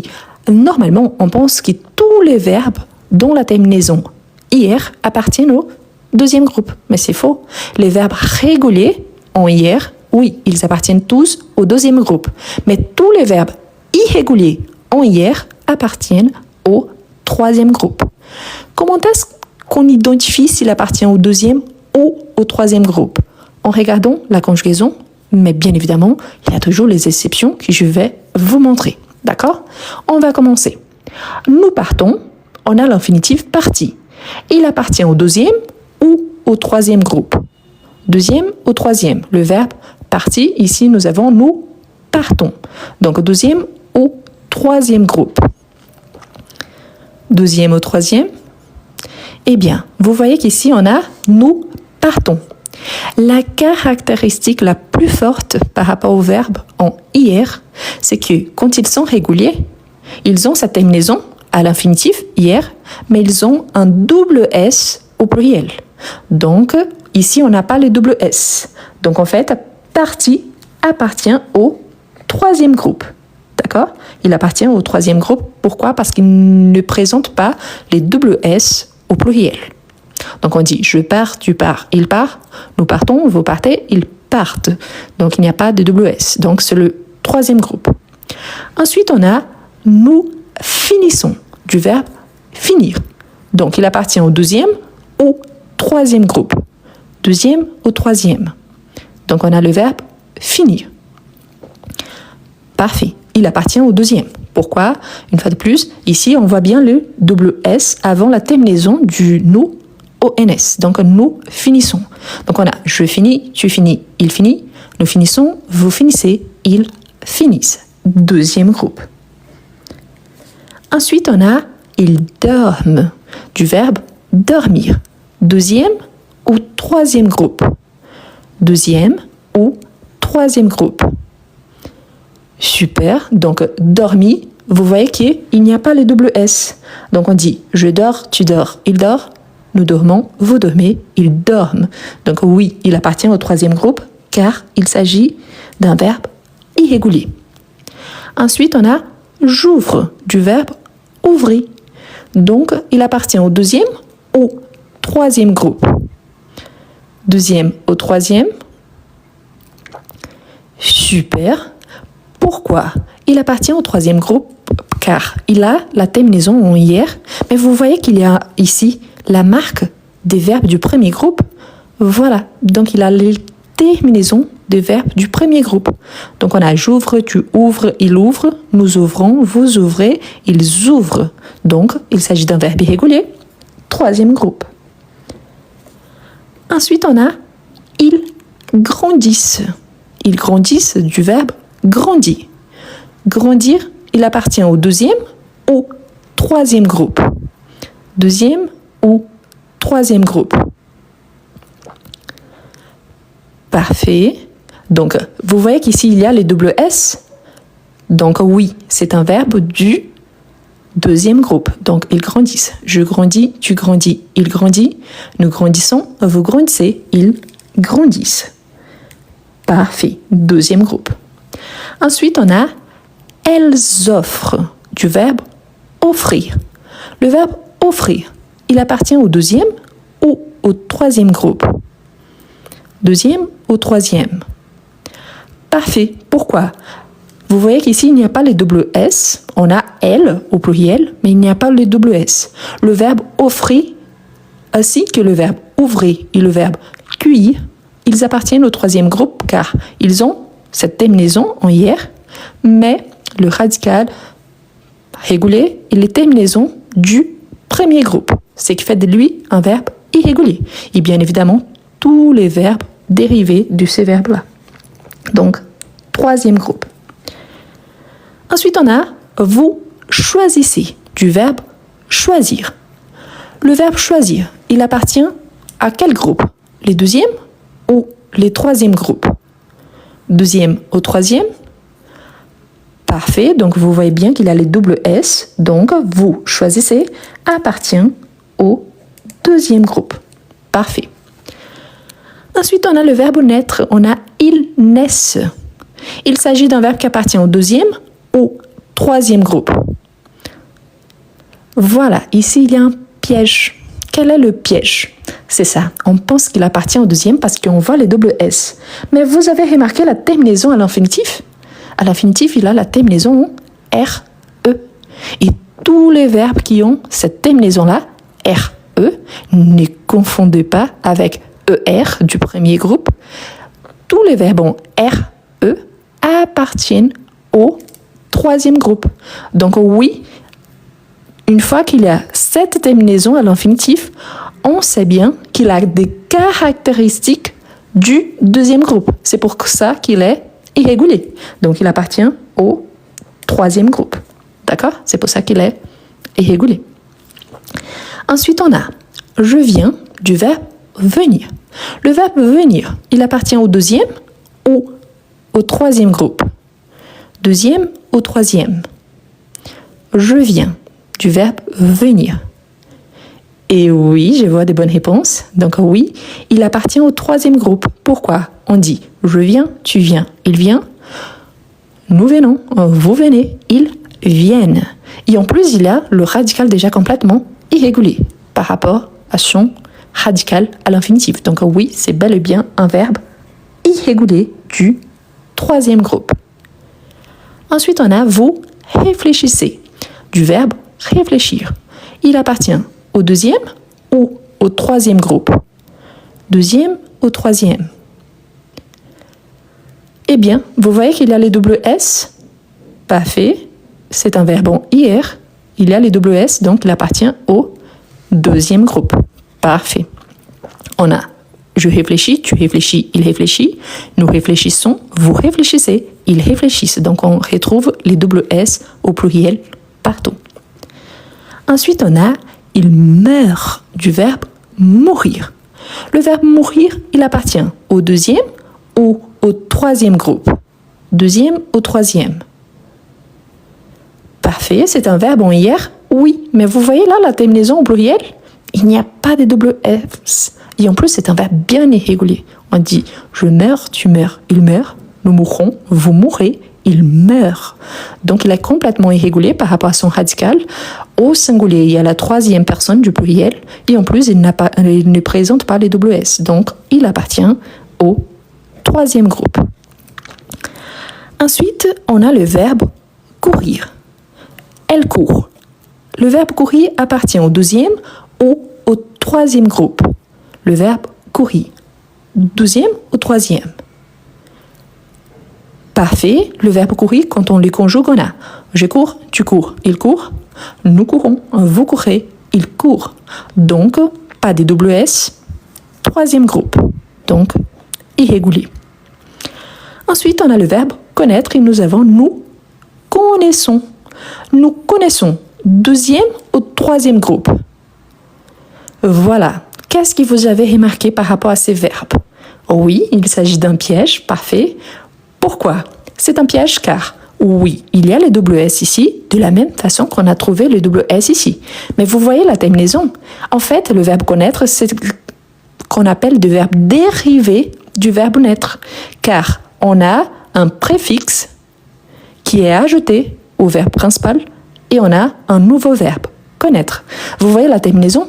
normalement on pense que tous les verbes dont la terminaison IR appartiennent au deuxième groupe, mais c'est faux. Les verbes réguliers en IR, oui, ils appartiennent tous au deuxième groupe. Mais tous les verbes irréguliers en IR appartiennent au troisième groupe. Comment est-ce qu'on identifie s'il appartient au deuxième ou au troisième groupe? En regardant la conjugaison, mais bien évidemment, il y a toujours les exceptions que je vais vous montrer. D'accord? On va commencer. Nous partons, on a l'infinitif parti. Il appartient au deuxième ou au troisième groupe? Deuxième ou troisième? Le verbe parti, ici nous avons nous partons. Donc deuxième ou troisième groupe. Deuxième ou troisième? Eh bien, vous voyez qu'ici on a nous partons. La caractéristique la plus forte par rapport au verbe en IR, c'est que quand ils sont réguliers, ils ont cette terminaison à l'infinitif, IR, mais ils ont un double S au pluriel. Donc, ici, on n'a pas le double S. Donc, en fait, parti appartient au troisième groupe. D'accord? Il appartient au troisième groupe. Pourquoi? Parce qu'il ne présente pas les double S au pluriel. Donc, on dit je pars, tu pars, il part, nous partons, vous partez, ils partent. Donc, il n'y a pas de double S. Donc, c'est le troisième groupe. Ensuite, on a nous finissons, du verbe finir. Donc, il appartient au deuxième ou troisième groupe. Deuxième ou troisième. Donc, on a le verbe finir. Parfait. Il appartient au deuxième. Pourquoi? Une fois de plus, ici, on voit bien le double S avant la terminaison du nous ONS. Donc, nous finissons. Donc, on a je finis, tu finis, il finit. Nous finissons, vous finissez, ils finissent. Deuxième groupe. Ensuite, on a ils dorment, du verbe dormir. Deuxième ou troisième groupe. Deuxième ou troisième groupe. Super. Donc, dormi, vous voyez qu'il n'y a pas le double S. Donc, on dit je dors, tu dors, il dort, nous dormons, vous dormez, ils dorment. Donc, oui, il appartient au troisième groupe car il s'agit d'un verbe irrégulier. Ensuite, on a j'ouvre, du verbe ouvrir. Donc, il appartient au deuxième ou troisième groupe. Deuxième au troisième. Super. Pourquoi? Il appartient au troisième groupe car il a la terminaison en hier. Mais vous voyez qu'il y a ici la marque des verbes du premier groupe. Voilà. Donc, il a les terminaisons des verbes du premier groupe. Donc, on a j'ouvre, tu ouvres, il ouvre, nous ouvrons, vous ouvrez, ils ouvrent. Donc, il s'agit d'un verbe irrégulier. Troisième groupe. Ensuite, on a ils grandissent. Ils grandissent du verbe grandir. Grandir, il appartient au deuxième ou troisième groupe. Deuxième ou troisième groupe. Parfait. Donc, vous voyez qu'ici, il y a les double S. Donc, oui, c'est un verbe du deuxième groupe. Donc, ils grandissent. Je grandis, tu grandis, il grandit. Nous grandissons, vous grandissez, ils grandissent. Parfait. Deuxième groupe. Ensuite, on a elles offrent, du verbe offrir. Le verbe offrir, il appartient au deuxième ou au troisième groupe. Deuxième ou troisième. Parfait. Pourquoi? Vous voyez qu'ici, il n'y a pas les double S. On a elle au pluriel, mais il n'y a pas les double S. Le verbe offrir, ainsi que le verbe ouvrir et le verbe cueillir, ils appartiennent au troisième groupe car ils ont cette terminaison en hier, mais le radical régulier et les terminaisons du premier groupe, ce qui fait de lui un verbe irrégulier. Et bien évidemment, tous les verbes dérivés de ces verbes-là. Donc, troisième groupe. Ensuite, on a vous choisissez, du verbe choisir. Le verbe choisir, il appartient à quel groupe? Les deuxièmes ou les troisièmes groupes? Deuxième au troisième. Parfait, donc vous voyez bien qu'il a les double S, donc vous choisissez appartient au deuxième groupe. Parfait. Ensuite, on a le verbe naître, on a ils naissent. Il s'agit d'un verbe qui appartient au deuxième ou troisième groupe. Voilà, ici il y a un piège. Quel est le piège? C'est ça, on pense qu'il appartient au deuxième parce qu'on voit les double S. Mais vous avez remarqué la terminaison à l'infinitif? À l'infinitif, il a la terminaison RE. Et tous les verbes qui ont cette terminaison-là, RE, ne confondez pas avec ER du premier groupe. Tous les verbes en RE appartiennent au troisième groupe. Donc oui, une fois qu'il y a cette terminaison à l'infinitif, on sait bien qu'il a des caractéristiques du deuxième groupe. C'est pour ça qu'il est irrégulier. Donc, il appartient au troisième groupe. D'accord? C'est pour ça qu'il est irrégulier. Ensuite, on a je viens du verbe venir. Le verbe venir, il appartient au deuxième ou au troisième groupe. Deuxième ou troisième. Je viens du verbe venir. Et oui, je vois des bonnes réponses. Donc oui, il appartient au troisième groupe. Pourquoi? On dit je viens, tu viens, il vient. Nous venons, vous venez, ils viennent. Et en plus, il a le radical déjà complètement irrégulier par rapport à son radical à l'infinitif. Donc oui, c'est bel et bien un verbe irrégulier du troisième groupe. Ensuite, on a vous réfléchissez du verbe réfléchir. Il appartient au deuxième ou au troisième groupe. Deuxième ou troisième. Eh bien, vous voyez qu'il y a les double S. Parfait. C'est un verbe en IR. Il y a les double S, donc il appartient au deuxième groupe. Parfait. On a je réfléchis, tu réfléchis, il réfléchit, nous réfléchissons, vous réfléchissez, ils réfléchissent. Donc on retrouve les doubles S au pluriel partout. Ensuite, on a il meurt du verbe mourir. Le verbe mourir, il appartient au deuxième ou au troisième groupe. Deuxième ou troisième. Parfait, c'est un verbe en IR. Oui, mais vous voyez là la terminaison au pluriel, il n'y a pas de double S. Et en plus, c'est un verbe bien irrégulier. On dit je meurs, tu meurs, il meurt, nous mourrons, vous mourrez, il meurt. Donc, il est complètement irrégulier par rapport à son radical. Au singulier, il y a la troisième personne du pluriel. Et en plus, il ne présente pas les double S. Donc, il appartient au troisième groupe. Ensuite, on a le verbe courir. Elle court. Le verbe courir appartient au deuxième ou au troisième groupe. Le verbe courir. Deuxième ou troisième. Parfait. Le verbe courir, quand on le conjugue, on a je cours, tu cours, il court, nous courons, vous courez, il court. Donc, pas des double S. Troisième groupe. Donc, irrégulier. Ensuite, on a le verbe connaître et nous avons nous connaissons. Nous connaissons. Deuxième ou troisième groupe. Voilà. Qu'est-ce que vous avez remarqué par rapport à ces verbes? Oui, il s'agit d'un piège, parfait. Pourquoi? C'est un piège car, oui, il y a les double S ici, de la même façon qu'on a trouvé le double S ici. Mais vous voyez la terminaison. En fait, le verbe connaître, c'est ce qu'on appelle le verbe dérivé du verbe naître. Car on a un préfixe qui est ajouté au verbe principal et on a un nouveau verbe, connaître. Vous voyez la terminaison?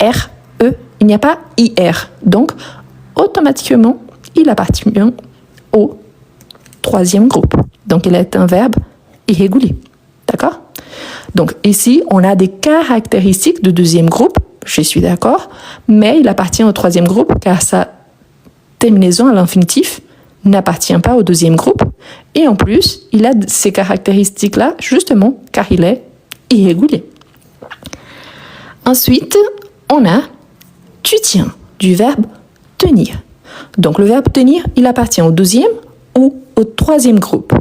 R, E, il n'y a pas IR. Donc, automatiquement, il appartient au troisième groupe. Donc, il est un verbe irrégulier. D'accord? Donc, ici, on a des caractéristiques de deuxième groupe, je suis d'accord, mais il appartient au troisième groupe car sa terminaison à l'infinitif n'appartient pas au deuxième groupe. Et en plus, il a ces caractéristiques-là justement car il est irrégulier. Ensuite, on a tu tiens du verbe tenir. Donc le verbe tenir, il appartient au deuxième ou au troisième groupe.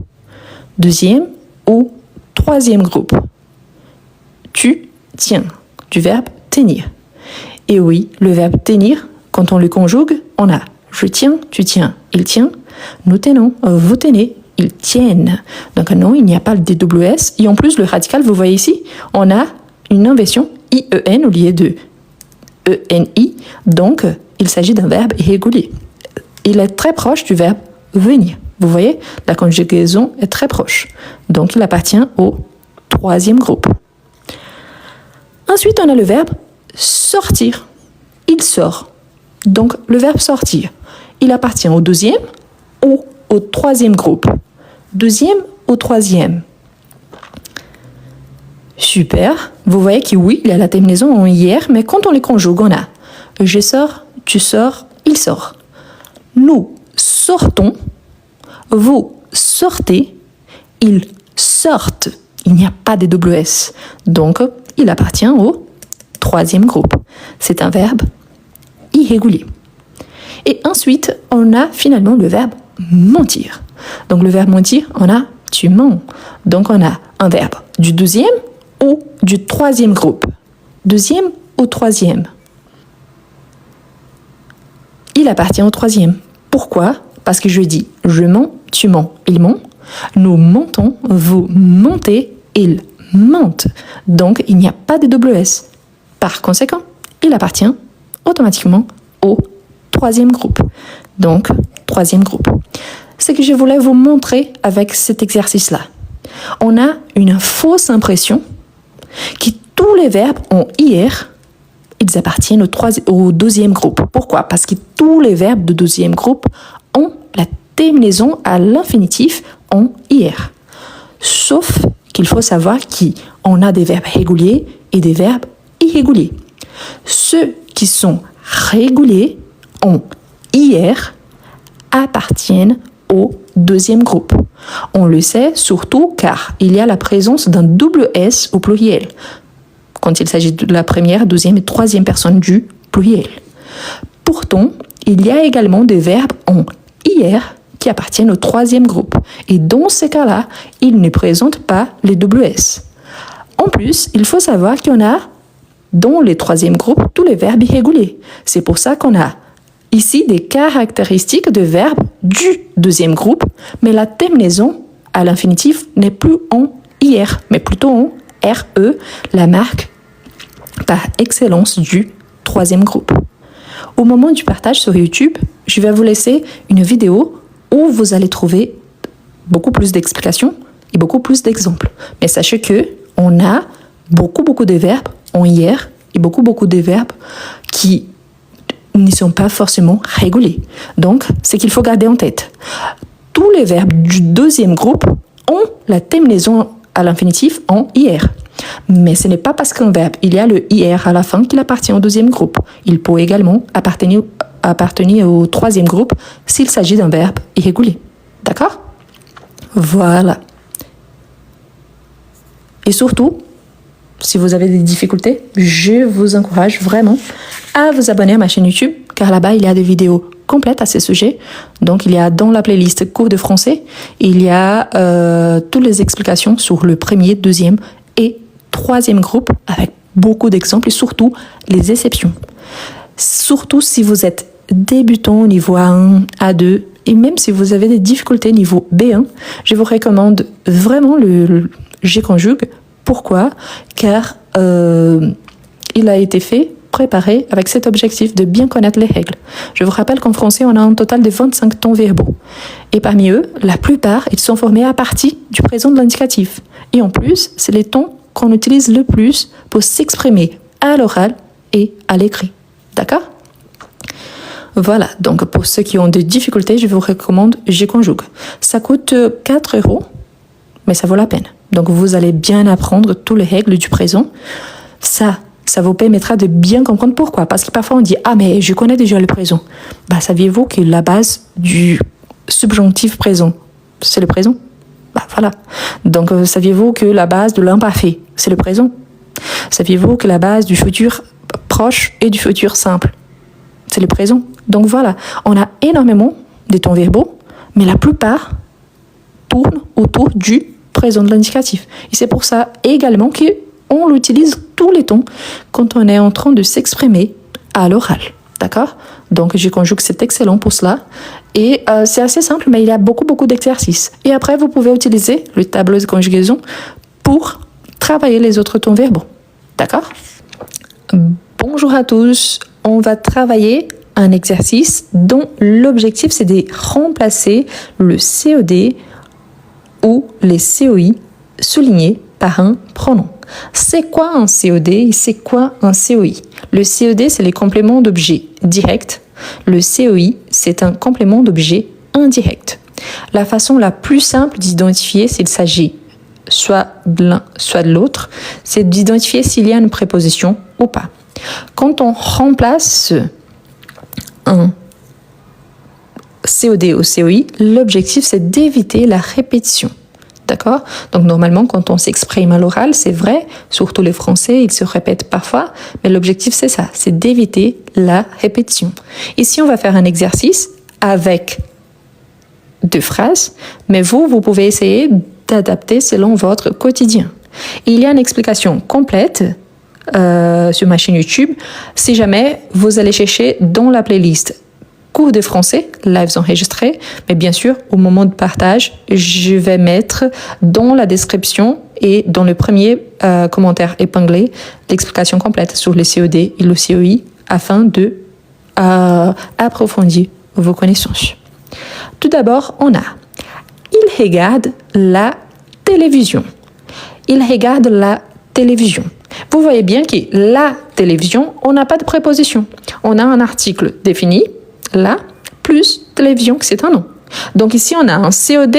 Deuxième ou troisième groupe. Tu tiens du verbe tenir. Et oui, le verbe tenir, quand on le conjugue, on a je tiens, tu tiens, il tient, nous tenons, vous tenez, ils tiennent. Donc non, il n'y a pas de double S. Et en plus, le radical, vous voyez ici, on a une inversion IEN au lieu de ENI. Donc, il s'agit d'un verbe irrégulier. Il est très proche du verbe venir. Vous voyez, la conjugaison est très proche. Donc, il appartient au troisième groupe. Ensuite, on a le verbe sortir. Il sort. Donc, le verbe sortir, il appartient au deuxième ou au troisième groupe. Deuxième ou troisième. Super. Vous voyez que oui, il y a la terminaison en IR, mais quand on les conjugue, on a je sors, tu sors, il sort. Nous sortons, vous sortez, ils sortent. Il n'y a pas de double S. Donc, il appartient au troisième groupe. C'est un verbe irrégulier. Et ensuite, on a finalement le verbe mentir. Donc, le verbe mentir, on a tu mens. Donc, on a un verbe du deuxième ou du troisième groupe. Deuxième ou troisième. Il appartient au troisième. Pourquoi? Parce que je dis je mens, tu mens, il ment. Nous mentons, vous mentez, il mente. Donc, il n'y a pas de double S. Par conséquent, il appartient automatiquement au troisième groupe. Donc, troisième groupe. Ce que je voulais vous montrer avec cet exercice-là. On a une fausse impression que tous les verbes en IR, ils appartiennent au deuxième groupe. Pourquoi? Parce que tous les verbes de deuxième groupe ont la terminaison à l'infinitif en IR. Sauf qu'il faut savoir qu'on a des verbes réguliers et des verbes irréguliers. Ceux qui sont réguliers en IR appartiennent au deuxième groupe. On le sait surtout car il y a la présence d'un double S au pluriel quand il s'agit de la première, deuxième et troisième personne du pluriel. Pourtant, il y a également des verbes en IR qui appartiennent au troisième groupe. Et dans ces cas-là, ils ne présentent pas les WS. En plus, il faut savoir qu'il y en a dans les troisième groupes tous les verbes irréguliers. C'est pour ça qu'on a ici des caractéristiques de verbes du deuxième groupe, mais la terminaison à l'infinitif n'est plus en IR, mais plutôt en RE, la marque par excellence du troisième groupe. Au moment du partage sur YouTube, je vais vous laisser une vidéo où vous allez trouver beaucoup plus d'explications et beaucoup plus d'exemples. Mais sachez que on a beaucoup de verbes en IR et beaucoup de verbes qui ne sont pas forcément réguliers. Donc, c'est qu'il faut garder en tête. Tous les verbes du deuxième groupe ont la terminaison à l'infinitif en IR. Mais ce n'est pas parce qu'un verbe, il y a le IR à la fin qu'il appartient au deuxième groupe. Il peut également appartenir au troisième groupe s'il s'agit d'un verbe irrégulier. D'accord? Voilà. Et surtout, si vous avez des difficultés, je vous encourage vraiment à vous abonner à ma chaîne YouTube, car là-bas, il y a des vidéos complètes à ce sujet. Donc, il y a dans la playlist cours de français, il y a toutes les explications sur le premier, deuxième et troisième groupe, avec beaucoup d'exemples et surtout les exceptions. Surtout si vous êtes débutant au niveau A1, A2, et même si vous avez des difficultés niveau B1, je vous recommande vraiment le G-conjugue. Pourquoi? Car il a été préparé avec cet objectif de bien connaître les règles. Je vous rappelle qu'en français, on a un total de 25 temps verbaux. Et parmi eux, la plupart, ils sont formés à partir du présent de l'indicatif. Et en plus, c'est les temps qu'on utilise le plus pour s'exprimer à l'oral et à l'écrit. D'accord? Voilà, donc pour ceux qui ont des difficultés, je vous recommande G-conjugue. Ça coûte 4 €, mais ça vaut la peine. Donc vous allez bien apprendre toutes les règles du présent. Ça vous permettra de bien comprendre pourquoi. Parce que parfois on dit « Ah, mais je connais déjà le présent ». Bah, saviez-vous que la base du subjonctif présent, c'est le présent? Bah, voilà. Donc saviez-vous que la base de l'imparfait, c'est le présent? Saviez-vous que la base du futur proche et du futur simple, c'est le présent? Donc voilà, on a énormément de temps verbaux, mais la plupart tournent autour du présent de l'indicatif. Et c'est pour ça également qu'on l'utilise tous les temps quand on est en train de s'exprimer à l'oral. D'accord? Donc, G-conjugue, c'est excellent pour cela. Et c'est assez simple, mais il y a beaucoup d'exercices. Et après, vous pouvez utiliser le tableau de conjugaison pour travailler les autres temps verbaux. D'accord? Bonjour à tous. On va travailler un exercice dont l'objectif, c'est de remplacer le CED ou les COI soulignés par un pronom. C'est quoi un COD et c'est quoi un COI? Le COD, c'est les compléments d'objets directs. Le COI, c'est un complément d'objet indirect. La façon la plus simple d'identifier s'il s'agit soit de l'un, soit de l'autre, c'est d'identifier s'il y a une préposition ou pas. Quand on remplace un COD au COI, l'objectif, c'est d'éviter la répétition. D'accord? Donc, normalement, quand on s'exprime à l'oral, c'est vrai, surtout les Français, ils se répètent parfois, mais l'objectif, c'est ça, c'est d'éviter la répétition. Ici, on va faire un exercice avec 2 phrases, mais vous pouvez essayer d'adapter selon votre quotidien. Il y a une explication complète sur ma chaîne YouTube, si jamais vous allez chercher dans la playlist cours de français, lives enregistrés, mais bien sûr, au moment de partage, je vais mettre dans la description et dans le premier commentaire épinglé l'explication complète sur le COD et le COI afin de approfondir vos connaissances. Tout d'abord, on a « Il regarde la télévision ». Il regarde la télévision. Vous voyez bien que la télévision, on n'a pas de préposition. On a un article défini, là, plus télévision, que c'est un nom. Donc ici, on a un COD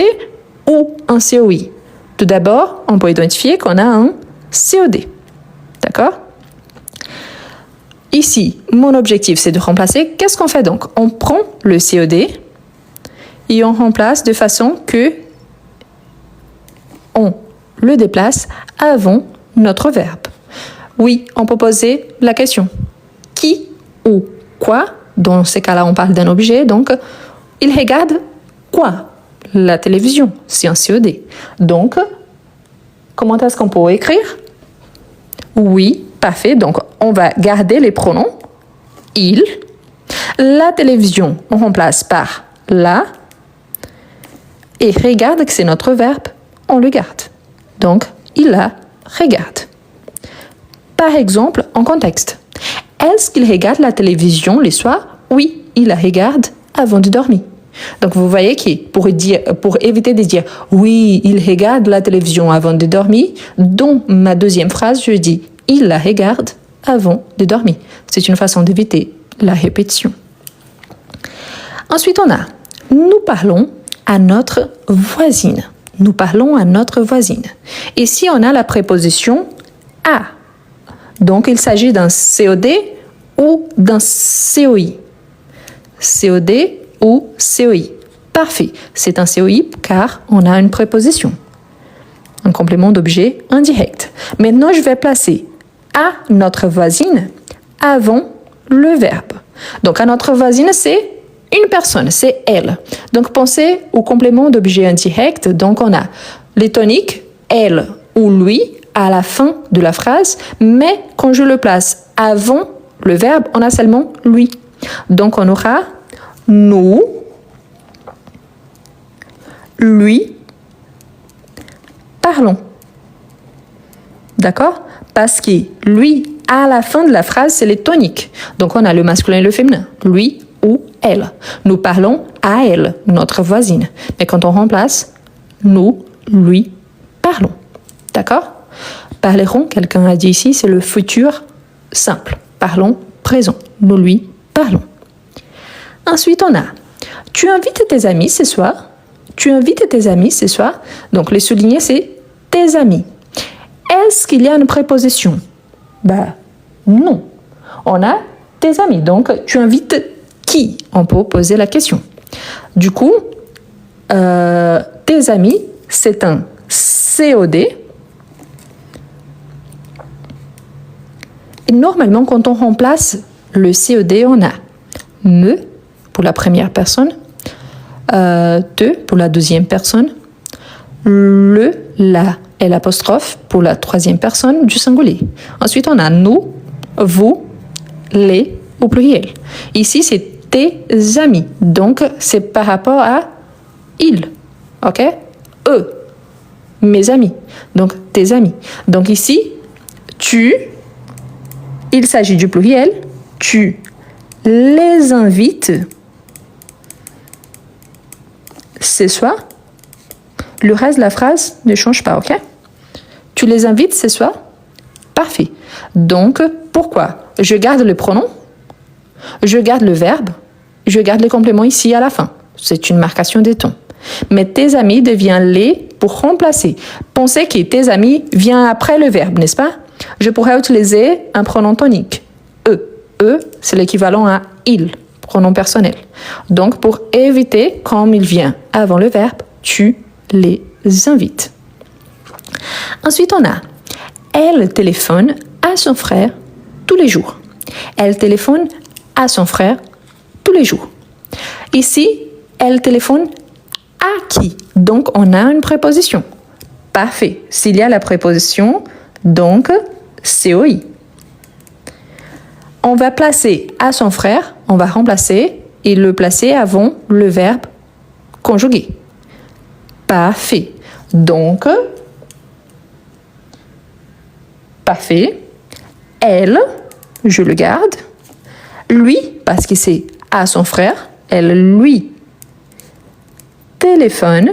ou un COI. Tout d'abord, on peut identifier qu'on a un COD. D'accord? Ici, mon objectif, c'est de remplacer. Qu'est-ce qu'on fait donc? On prend le COD et on remplace de façon que on le déplace avant notre verbe. Oui, on peut poser la question. Qui ou quoi. Dans ces cas-là, on parle d'un objet. Donc, il regarde quoi? La télévision, c'est un COD. Donc, comment est-ce qu'on peut écrire? Oui, parfait. Donc, on va garder les pronoms. Il. La télévision, on remplace par la. Et regarde que c'est notre verbe, on le garde. Donc, il la regarde. Par exemple, en contexte. Est-ce qu'il regarde la télévision les soirs? Oui, il la regarde avant de dormir. Donc, vous voyez que pour éviter de dire « Oui, il regarde la télévision avant de dormir », dans ma deuxième phrase, je dis « Il la regarde avant de dormir ». C'est une façon d'éviter la répétition. Ensuite, on a « Nous parlons à notre voisine ». Nous parlons à notre voisine. Ici, on a la préposition « à ». Donc, il s'agit d'un COD ou d'un COI. COD ou COI. Parfait. C'est un COI car on a une préposition. Un complément d'objet indirect. Maintenant, je vais placer à notre voisine avant le verbe. Donc, à notre voisine, c'est une personne, c'est elle. Donc, pensez au complément d'objet indirect. Donc, on a les toniques, elle ou lui, à la fin de la phrase, mais quand je le place avant le verbe, on a seulement lui. Donc, on aura nous, lui, parlons. D'accord? Parce que lui, à la fin de la phrase, c'est les toniques. Donc, on a le masculin et le féminin. Lui ou elle. Nous parlons à elle, notre voisine. Mais quand on remplace, nous, lui, parlons. D'accord? Parlerons, quelqu'un a dit ici, c'est le futur simple. Parlons, présent. Nous, lui, parlons. Ensuite, on a « Tu invites tes amis ce soir ?» Tu invites tes amis ce soir. Donc, les soulignés, c'est « tes amis ». Est-ce qu'il y a une préposition? Non. On a « tes amis ». Donc, tu invites qui? On peut poser la question. Du coup, tes amis, c'est un COD. Et normalement, quand on remplace le COD, on a « me » pour la première personne, te pour la deuxième personne, le, la et l'apostrophe pour la troisième personne du singulier. Ensuite, on a nous, vous, les au pluriel. Ici, c'est tes amis. Donc, c'est par rapport à ils. OK? Eux, mes amis. Donc, tes amis. Donc, ici, tu, il s'agit du pluriel, tu les invites ce soir. Le reste de la phrase ne change pas, ok? Tu les invites ce soir? Parfait. Donc, pourquoi? Je garde le pronom, je garde le verbe, je garde les compléments ici à la fin. C'est une marcation des tons. Mais tes amis devient les pour remplacer. Pensez que tes amis vient après le verbe, n'est-ce pas? Je pourrais utiliser un pronom tonique. Eux. Eux, c'est l'équivalent à il, pronom personnel. Donc, pour éviter, comme il vient avant le verbe, tu les invites. Ensuite, on a elle téléphone à son frère tous les jours. Elle téléphone à son frère tous les jours. Ici, elle téléphone à qui? Donc, on a une préposition. Parfait. S'il y a la préposition, donc, COI. On va placer à son frère, on va remplacer et le placer avant le verbe conjugué. Parfait. Donc, parfait. Elle, je le garde. Lui, parce que c'est à son frère, elle lui téléphone.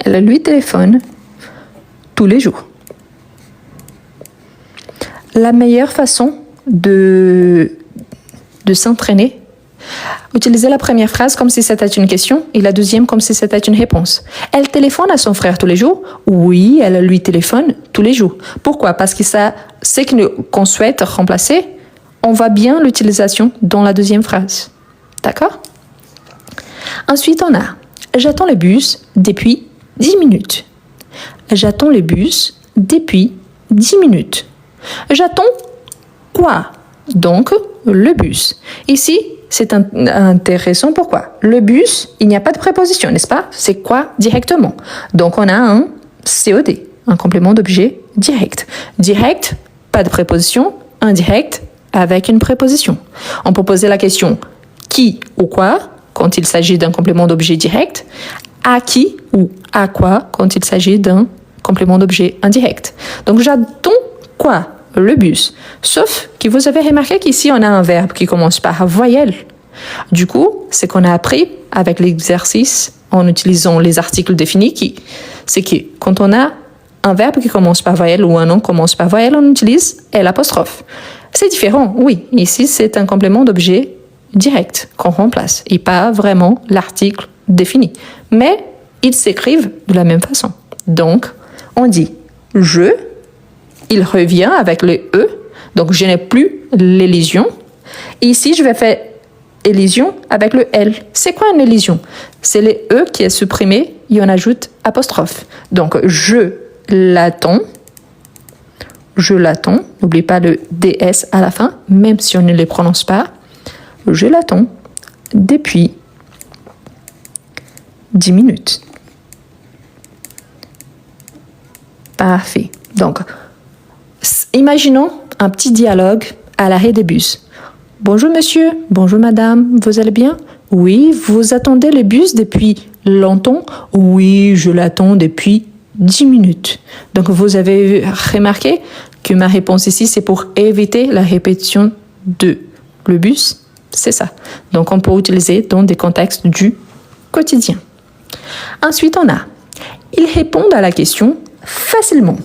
Elle lui téléphone tous les jours. La meilleure façon de s'entraîner, utilisez la première phrase comme si c'était une question et la deuxième comme si c'était une réponse. Elle téléphone à son frère tous les jours? Oui, elle lui téléphone tous les jours. Pourquoi? Parce que ça, c'est qu'on souhaite remplacer, on voit bien l'utilisation dans la deuxième phrase. D'accord? Ensuite, on a « J'attends le bus depuis 10 minutes. » J'attends le bus depuis 10 minutes. J'attends quoi? Donc, le bus. Ici, c'est intéressant. Pourquoi? Le bus, il n'y a pas de préposition, n'est-ce pas? C'est quoi directement? Donc, on a un COD, un complément d'objet direct. Direct, pas de préposition. Indirect, avec une préposition. On peut poser la question qui ou quoi quand il s'agit d'un complément d'objet direct, à qui ou à quoi quand il s'agit d'un complément d'objet indirect. Donc, j'attends quoi? Le bus. Sauf que vous avez remarqué qu'ici, on a un verbe qui commence par voyelle. Du coup, ce qu'on a appris avec l'exercice en utilisant les articles définis, c'est que quand on a un verbe qui commence par voyelle ou un nom commence par voyelle, on utilise l'apostrophe. C'est différent, oui. Ici, c'est un complément d'objet direct qu'on remplace et pas vraiment l'article défini. Mais ils s'écrivent de la même façon. Donc, on dit « je », il revient avec le « e », donc je n'ai plus l'élision. Ici, je vais faire élision avec le « l ». C'est quoi une élision? C'est le « e » qui est supprimé et on ajoute apostrophe. Donc, je l'attends. Je l'attends. N'oublie pas le DS à la fin, même si on ne les prononce pas. Je l'attends depuis 10 minutes. Parfait. Donc, imaginons un petit dialogue à l'arrêt des bus. Bonjour monsieur, bonjour madame, vous allez bien? Oui, vous attendez le bus depuis longtemps? Oui, je l'attends depuis 10 minutes. Donc, vous avez remarqué que ma réponse ici, c'est pour éviter la répétition de le bus. C'est ça. Donc, on peut utiliser dans des contextes du quotidien. Ensuite, on a « Ils répondent à la question facilement ».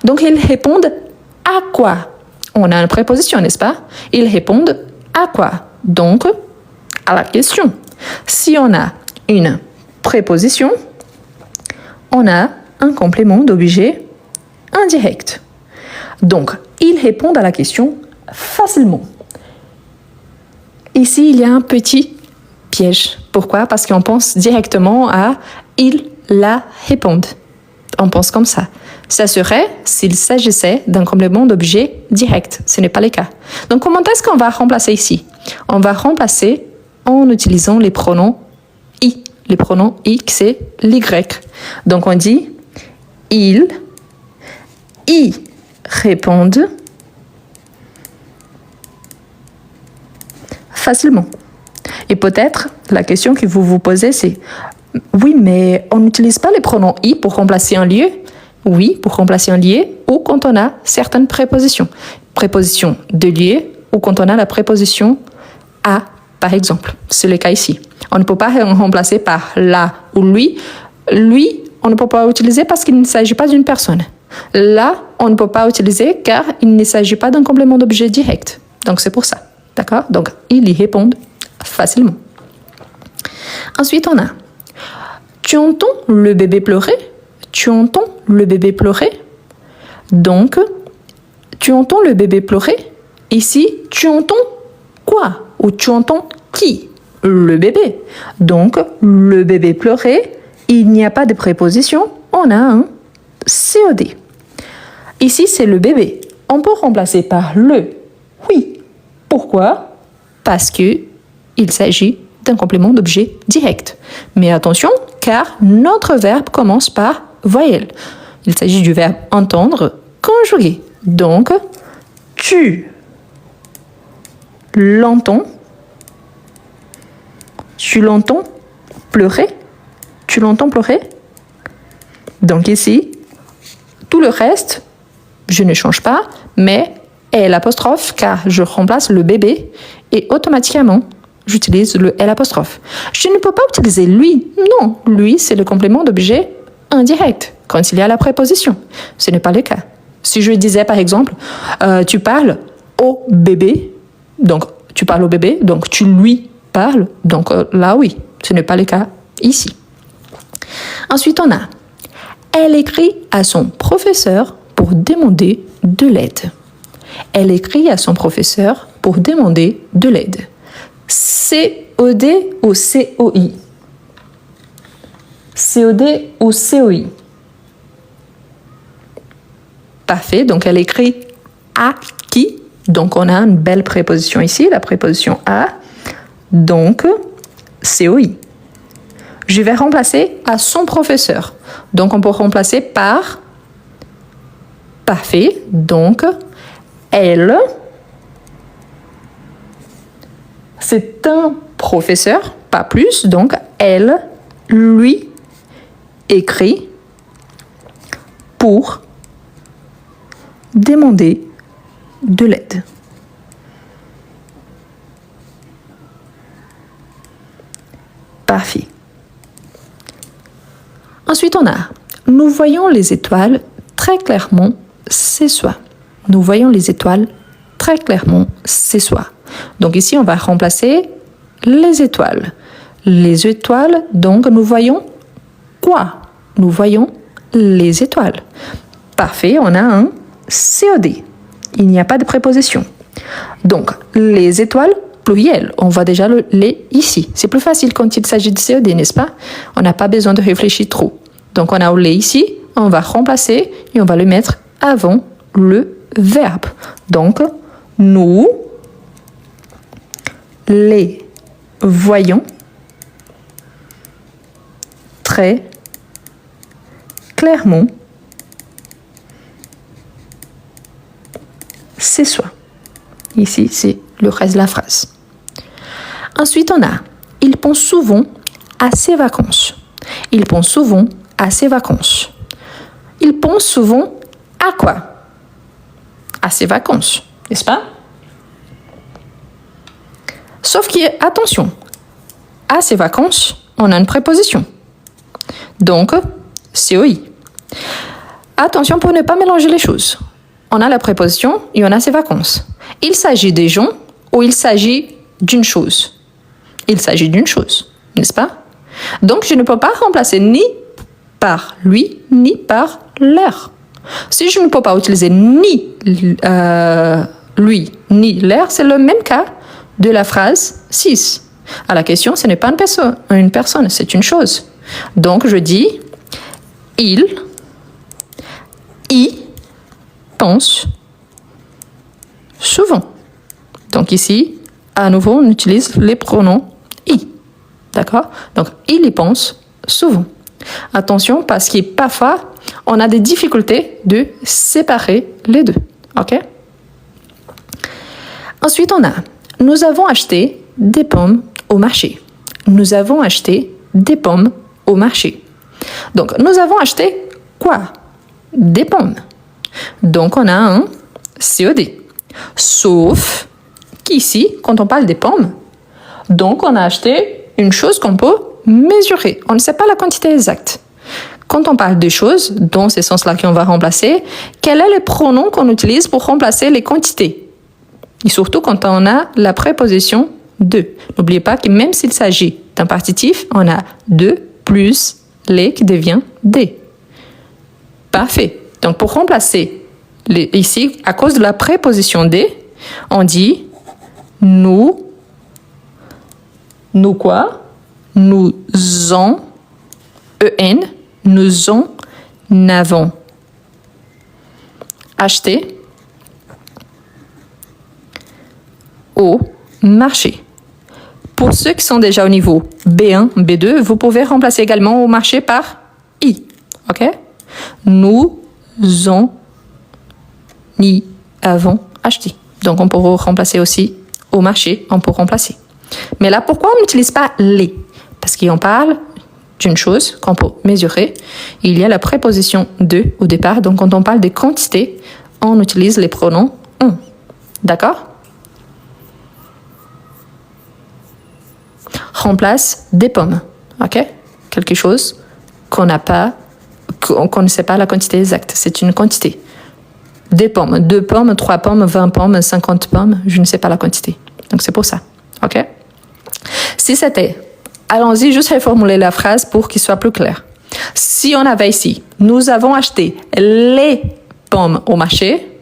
Donc, ils répondent à quoi? On a une préposition, n'est-ce pas? Ils répondent à quoi? Donc, à la question. Si on a une préposition, on a un complément d'objet indirect. Donc, ils répondent à la question facilement. Ici, il y a un petit piège. Pourquoi? Parce qu'on pense directement à « ils la répondent ». On pense comme ça. Ça serait s'il s'agissait d'un complément d'objet direct. Ce n'est pas le cas. Donc, comment est-ce qu'on va remplacer ici? On va remplacer en utilisant les pronoms « i ». Les pronoms « i », c'est l'y. Donc, on dit « ils y répondent facilement ». Et peut-être, la question que vous vous posez, c'est « oui, mais on n'utilise pas les pronoms « i » pour remplacer un lieu ?» Oui, pour remplacer un lieu ou quand on a certaines prépositions. Préposition de lieu ou quand on a la préposition « à », par exemple. C'est le cas ici. On ne peut pas remplacer par « la » ou « lui ». Lui, on ne peut pas utiliser parce qu'il ne s'agit pas d'une personne. Là, on ne peut pas utiliser car il ne s'agit pas d'un complément d'objet direct. Donc, c'est pour ça. D'accord? Donc, ils y répondent facilement. Ensuite, on a « Tu entends le bébé pleurer ?» Tu entends le bébé pleurer? Donc, tu entends le bébé pleurer? Ici, tu entends quoi? Ou tu entends qui? Le bébé. Donc, le bébé pleurer, il n'y a pas de préposition, on a un COD. Ici, c'est le bébé. On peut remplacer par le oui. Pourquoi? Parce que il s'agit d'un complément d'objet direct. Mais attention, car notre verbe commence par voyelle. Il s'agit du verbe entendre conjugué. Donc, tu l'entends. Tu l'entends pleurer. Tu l'entends pleurer. Donc ici, tout le reste, je ne change pas, mais l'apostrophe car je remplace le bébé et automatiquement, j'utilise le l'apostrophe. Je ne peux pas utiliser lui. Non, lui, c'est le complément d'objet indirect quand il y a la préposition. Ce n'est pas le cas. Si je disais par exemple, tu parles au bébé, donc tu parles au bébé, donc tu lui parles, donc là oui, ce n'est pas le cas ici. Ensuite, on a elle écrit à son professeur pour demander de l'aide. Elle écrit à son professeur pour demander de l'aide. COD ou COI? COD ou COI? Parfait, donc elle écrit à qui? Donc, on a une belle préposition ici, la préposition à. Donc, COI. Je vais remplacer à son professeur. Donc, on peut remplacer par parfait. Donc, elle, c'est un professeur, pas plus. Donc, elle, lui, écrit pour demander de l'aide. Parfait. Ensuite, on a « Nous voyons les étoiles très clairement ce soir ». Nous voyons les étoiles très clairement ce soir. Donc ici, on va remplacer les étoiles. Les étoiles, donc nous voyons quoi? Nous voyons les étoiles. Parfait, on a un COD. Il n'y a pas de préposition. Donc, les étoiles, pluriel. On voit déjà le les ici. C'est plus facile quand il s'agit de COD, n'est-ce pas? On n'a pas besoin de réfléchir trop. Donc, on a le ici. On va remplacer et on va le mettre avant le verbe. Donc, nous les voyons très clairement ce soir. Ici, c'est le reste de la phrase. Ensuite, on a « Il pense souvent à ses vacances ». Il pense souvent à ses vacances. Il pense souvent à quoi? À ses vacances, n'est-ce pas? Sauf que, attention, à ses vacances, on a une préposition. Donc, COI. Attention pour ne pas mélanger les choses. On a la préposition et on a ses vacances. Il s'agit des gens ou il s'agit d'une chose? Il s'agit d'une chose, n'est-ce pas? Donc, je ne peux pas remplacer ni par lui, ni par leur. Si je ne peux pas utiliser ni lui, ni leur, c'est le même cas de la phrase 6. À la question, ce n'est pas une personne, c'est une chose. Donc, je dis, il y pense souvent. Donc ici, à nouveau, on utilise les pronoms i. D'accord? Donc, il y pense souvent. Attention, parce que parfois, on a des difficultés de séparer les deux. OK? Ensuite, on a « Nous avons acheté des pommes au marché ». Nous avons acheté des pommes au marché. Donc, nous avons acheté quoi? Des pommes. Donc, on a un COD. Sauf qu'ici, quand on parle des pommes, donc on a acheté une chose qu'on peut mesurer. On ne sait pas la quantité exacte. Quand on parle de choses, dans ce sens-là qu'on va remplacer, quel est le pronom qu'on utilise pour remplacer les quantités? Et surtout quand on a la préposition de. N'oubliez pas que même s'il s'agit d'un partitif, on a de plus les qui devient des. Parfait. Donc pour remplacer ici, à cause de la préposition des, on dit nous quoi? Nous en nous en avons acheté au marché. Pour ceux qui sont déjà au niveau B1, B2, vous pouvez remplacer également au marché par I. OK? Nous en y avons acheté. Donc, on peut remplacer aussi au marché, on peut remplacer. Mais là, pourquoi on n'utilise pas les? Parce qu'on parle d'une chose qu'on peut mesurer. Il y a la préposition de au départ. Donc, quand on parle des quantités, on utilise les pronoms on. D'accord? Remplace des pommes. OK? Quelque chose qu'on n'a pas, qu'on ne sait pas la quantité exacte. C'est une quantité. Des pommes. 2 pommes, 3 pommes, 20 pommes, 50 pommes. Je ne sais pas la quantité. Donc, c'est pour ça. OK? Si c'était... Allons-y, juste reformuler la phrase pour qu'il soit plus clair. Si on avait ici, nous avons acheté les pommes au marché,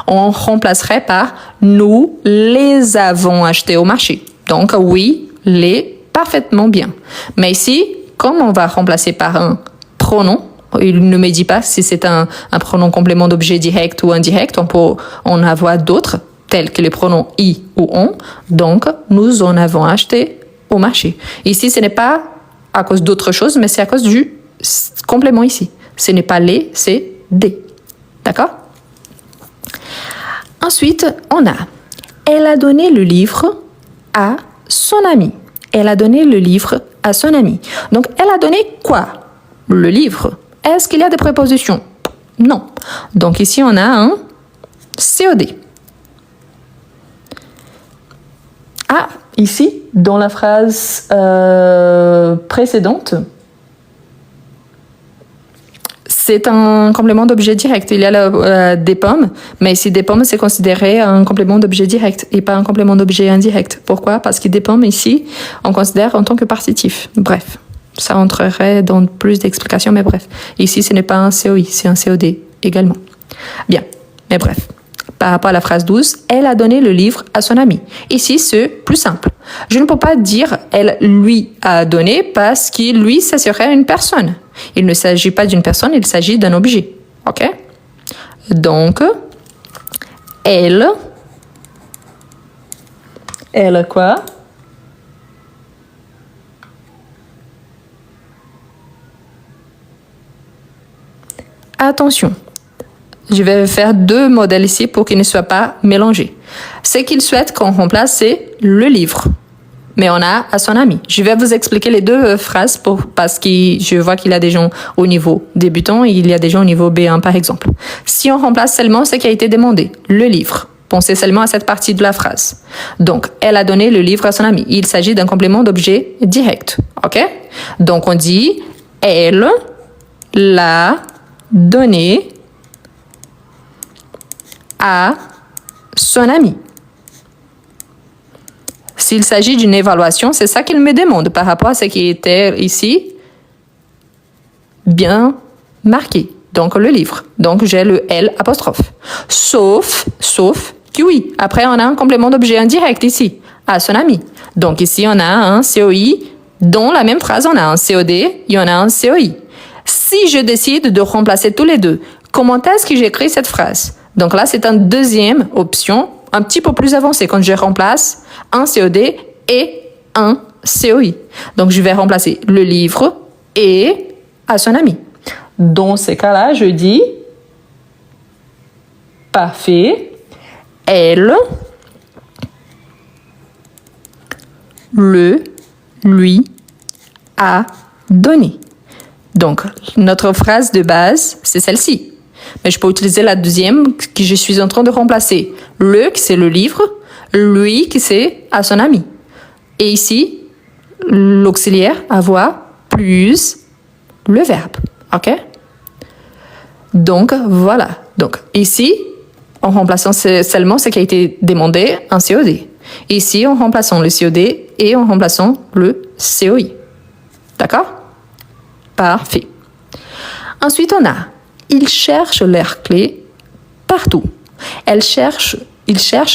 on remplacerait par nous les avons achetées au marché. Donc, oui, les, parfaitement bien. Mais ici, comme on va remplacer par un pronom, il ne me dit pas si c'est un pronom complément d'objet direct ou indirect, on peut en avoir d'autres. tels que les pronoms i ou on, donc nous en avons acheté au marché. Ici, ce n'est pas à cause d'autre chose, mais c'est à cause du complément ici. Ce n'est pas les, c'est des. D'accord? Ensuite, on a « Elle a donné le livre à son ami ». Elle a donné le livre à son ami. Donc, elle a donné quoi? Le livre. Est-ce qu'il y a des prépositions? Non. Donc, ici, on a un COD. Ah, ici, dans la phrase précédente, c'est un complément d'objet direct. Il y a des pommes, mais ici, des pommes, c'est considéré un complément d'objet direct et pas un complément d'objet indirect. Pourquoi? Parce que des pommes, ici, on considère en tant que partitif. Bref, ça entrerait dans plus d'explications, mais bref. Ici, ce n'est pas un COI, c'est un COD également. Bien, mais bref. Par rapport à la phrase 12, elle a donné le livre à son ami. Ici, c'est plus simple. Je ne peux pas dire elle lui a donné parce que lui, ça serait une personne. Il ne s'agit pas d'une personne, il s'agit d'un objet. OK? Donc, elle quoi? Attention. Je vais faire deux modèles ici pour qu'ils ne soient pas mélangés. Ce qu'il souhaite qu'on remplace, c'est le livre. Mais on a à son ami. Je vais vous expliquer les deux phrases parce que je vois qu'il y a des gens au niveau débutant et il y a des gens au niveau B1 par exemple. Si on remplace seulement ce qui a été demandé, le livre, pensez seulement à cette partie de la phrase. Donc, elle a donné le livre à son ami. Il s'agit d'un complément d'objet direct. OK? Donc, on dit elle l'a donné à son ami. S'il s'agit d'une évaluation, c'est ça qu'il me demande par rapport à ce qui était ici bien marqué. Donc, le livre. Donc, j'ai le L apostrophe. Sauf que oui. Après, on a un complément d'objet indirect ici, à son ami. Donc, ici, on a un COI. Dans la même phrase, on a un COD et on a un COI. Si je décide de remplacer tous les deux, comment est-ce que j'écris cette phrase? Donc là, c'est une deuxième option, un petit peu plus avancée, quand je remplace un COD et un COI. Donc, je vais remplacer le livre et à son ami. Dans ces cas-là, je dis parfait, elle le lui a donné. Donc, notre phrase de base, c'est celle-ci. Mais je peux utiliser la deuxième que je suis en train de remplacer. Le, qui c'est le livre, lui, qui c'est à son ami. Et ici, l'auxiliaire, avoir, plus le verbe. OK? Donc, voilà. Donc, ici, en remplaçant seulement ce qui a été demandé, un COD. Ici, en remplaçant le COD et en remplaçant le COI. D'accord? Parfait. Ensuite, on a il cherche l'air clé partout. Il cherche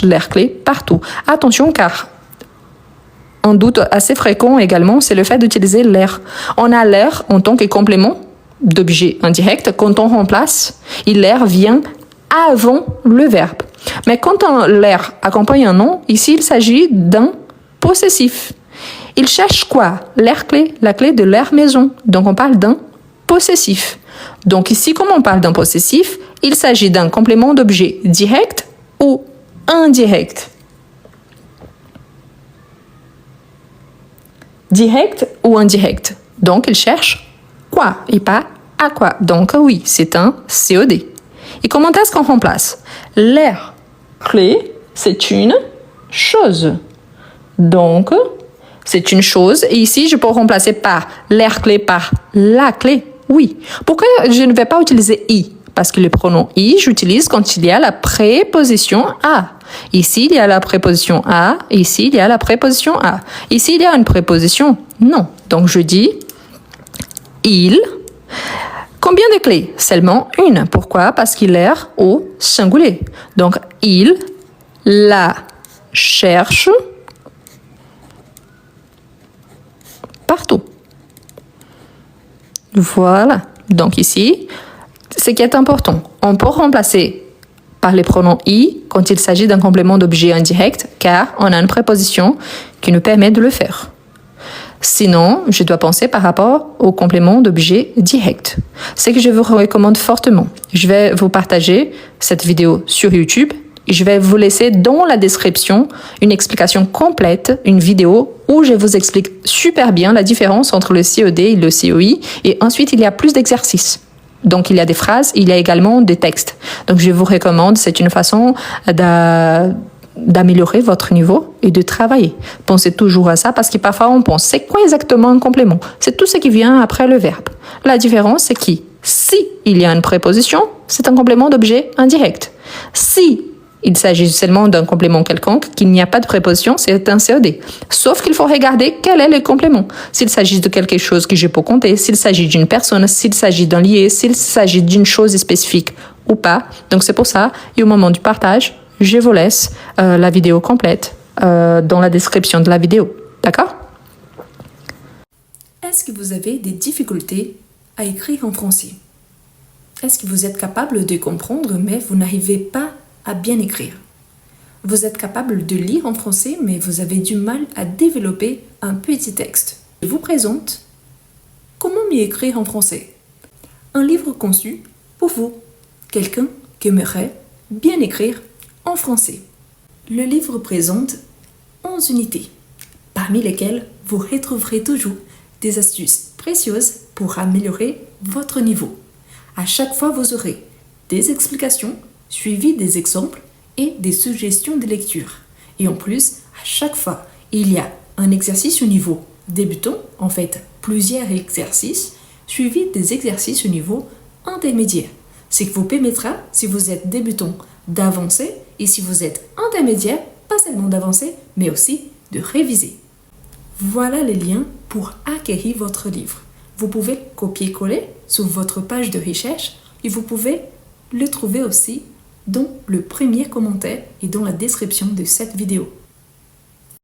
l'air clé partout. Attention, car un doute assez fréquent également, c'est le fait d'utiliser l'air. On a l'air en tant que complément d'objet indirect. Quand on remplace, l'air vient avant le verbe. Mais quand l'air accompagne un nom, ici, il s'agit d'un possessif. Il cherche quoi? L'air clé, la clé de l'air maison. Donc, on parle d'un possessif. Donc ici, comme on parle d'un possessif, il s'agit d'un complément d'objet direct ou indirect. Direct ou indirect. Donc, il cherche quoi et pas à quoi. Donc, oui, c'est un COD. Et comment est-ce qu'on remplace? L'air clé, c'est une chose. Donc, c'est une chose. Et ici, je peux remplacer par l'air clé par la clé. Oui. Pourquoi je ne vais pas utiliser I? Parce que le pronom I, j'utilise quand il y a la préposition à. Ici, il y a la préposition à. Ici, il y a la préposition à. Ici, il y a une préposition non. Donc, je dis il. Combien de clés? Seulement une. Pourquoi? Parce qu'il est au singulier. Donc, il la cherche partout. Voilà. Donc ici, ce qui est important, on peut remplacer par les pronoms I quand il s'agit d'un complément d'objet indirect, car on a une préposition qui nous permet de le faire. Sinon, je dois penser par rapport au complément d'objet direct. C'est que je vous recommande fortement. Je vais vous partager cette vidéo sur YouTube et je vais vous laisser dans la description une explication complète, une vidéo où je vous explique super bien la différence entre le CED et le COI. Et ensuite, il y a plus d'exercices. Donc, il y a des phrases, il y a également des textes. Donc, je vous recommande, c'est une façon d'améliorer votre niveau et de travailler. Pensez toujours à ça parce que parfois on pense, c'est quoi exactement un complément? C'est tout ce qui vient après le verbe. La différence, c'est que si il y a une préposition, c'est un complément d'objet indirect. Si il s'agit seulement d'un complément quelconque, qu'il n'y a pas de préposition, c'est un CED. Sauf qu'il faut regarder quel est le complément. S'il s'agit de quelque chose que je peux compter, s'il s'agit d'une personne, s'il s'agit d'un lié, s'il s'agit d'une chose spécifique ou pas. Donc c'est pour ça, et au moment du partage, je vous laisse la vidéo complète dans la description de la vidéo. D'accord? Est-ce que vous avez des difficultés à écrire en français? Est-ce que vous êtes capable de comprendre, mais vous n'arrivez pas à bien écrire? Vous êtes capable de lire en français, mais vous avez du mal à développer un petit texte. Je vous présente Comment mieux écrire en français? Un livre conçu pour vous, quelqu'un qui aimerait bien écrire en français. Le livre présente 11 unités, parmi lesquelles vous retrouverez toujours des astuces précieuses pour améliorer votre niveau. À chaque fois, vous aurez des explications suivies des exemples et des suggestions de lecture. Et en plus, à chaque fois, il y a un exercice au niveau débutant, en fait plusieurs exercices, suivis des exercices au niveau intermédiaire. Ce qui vous permettra, si vous êtes débutant, d'avancer, et si vous êtes intermédiaire, pas seulement d'avancer, mais aussi de réviser. Voilà les liens pour acquérir votre livre. Vous pouvez copier-coller sur votre page de recherche et vous pouvez le trouver aussi dans le premier commentaire et dans la description de cette vidéo.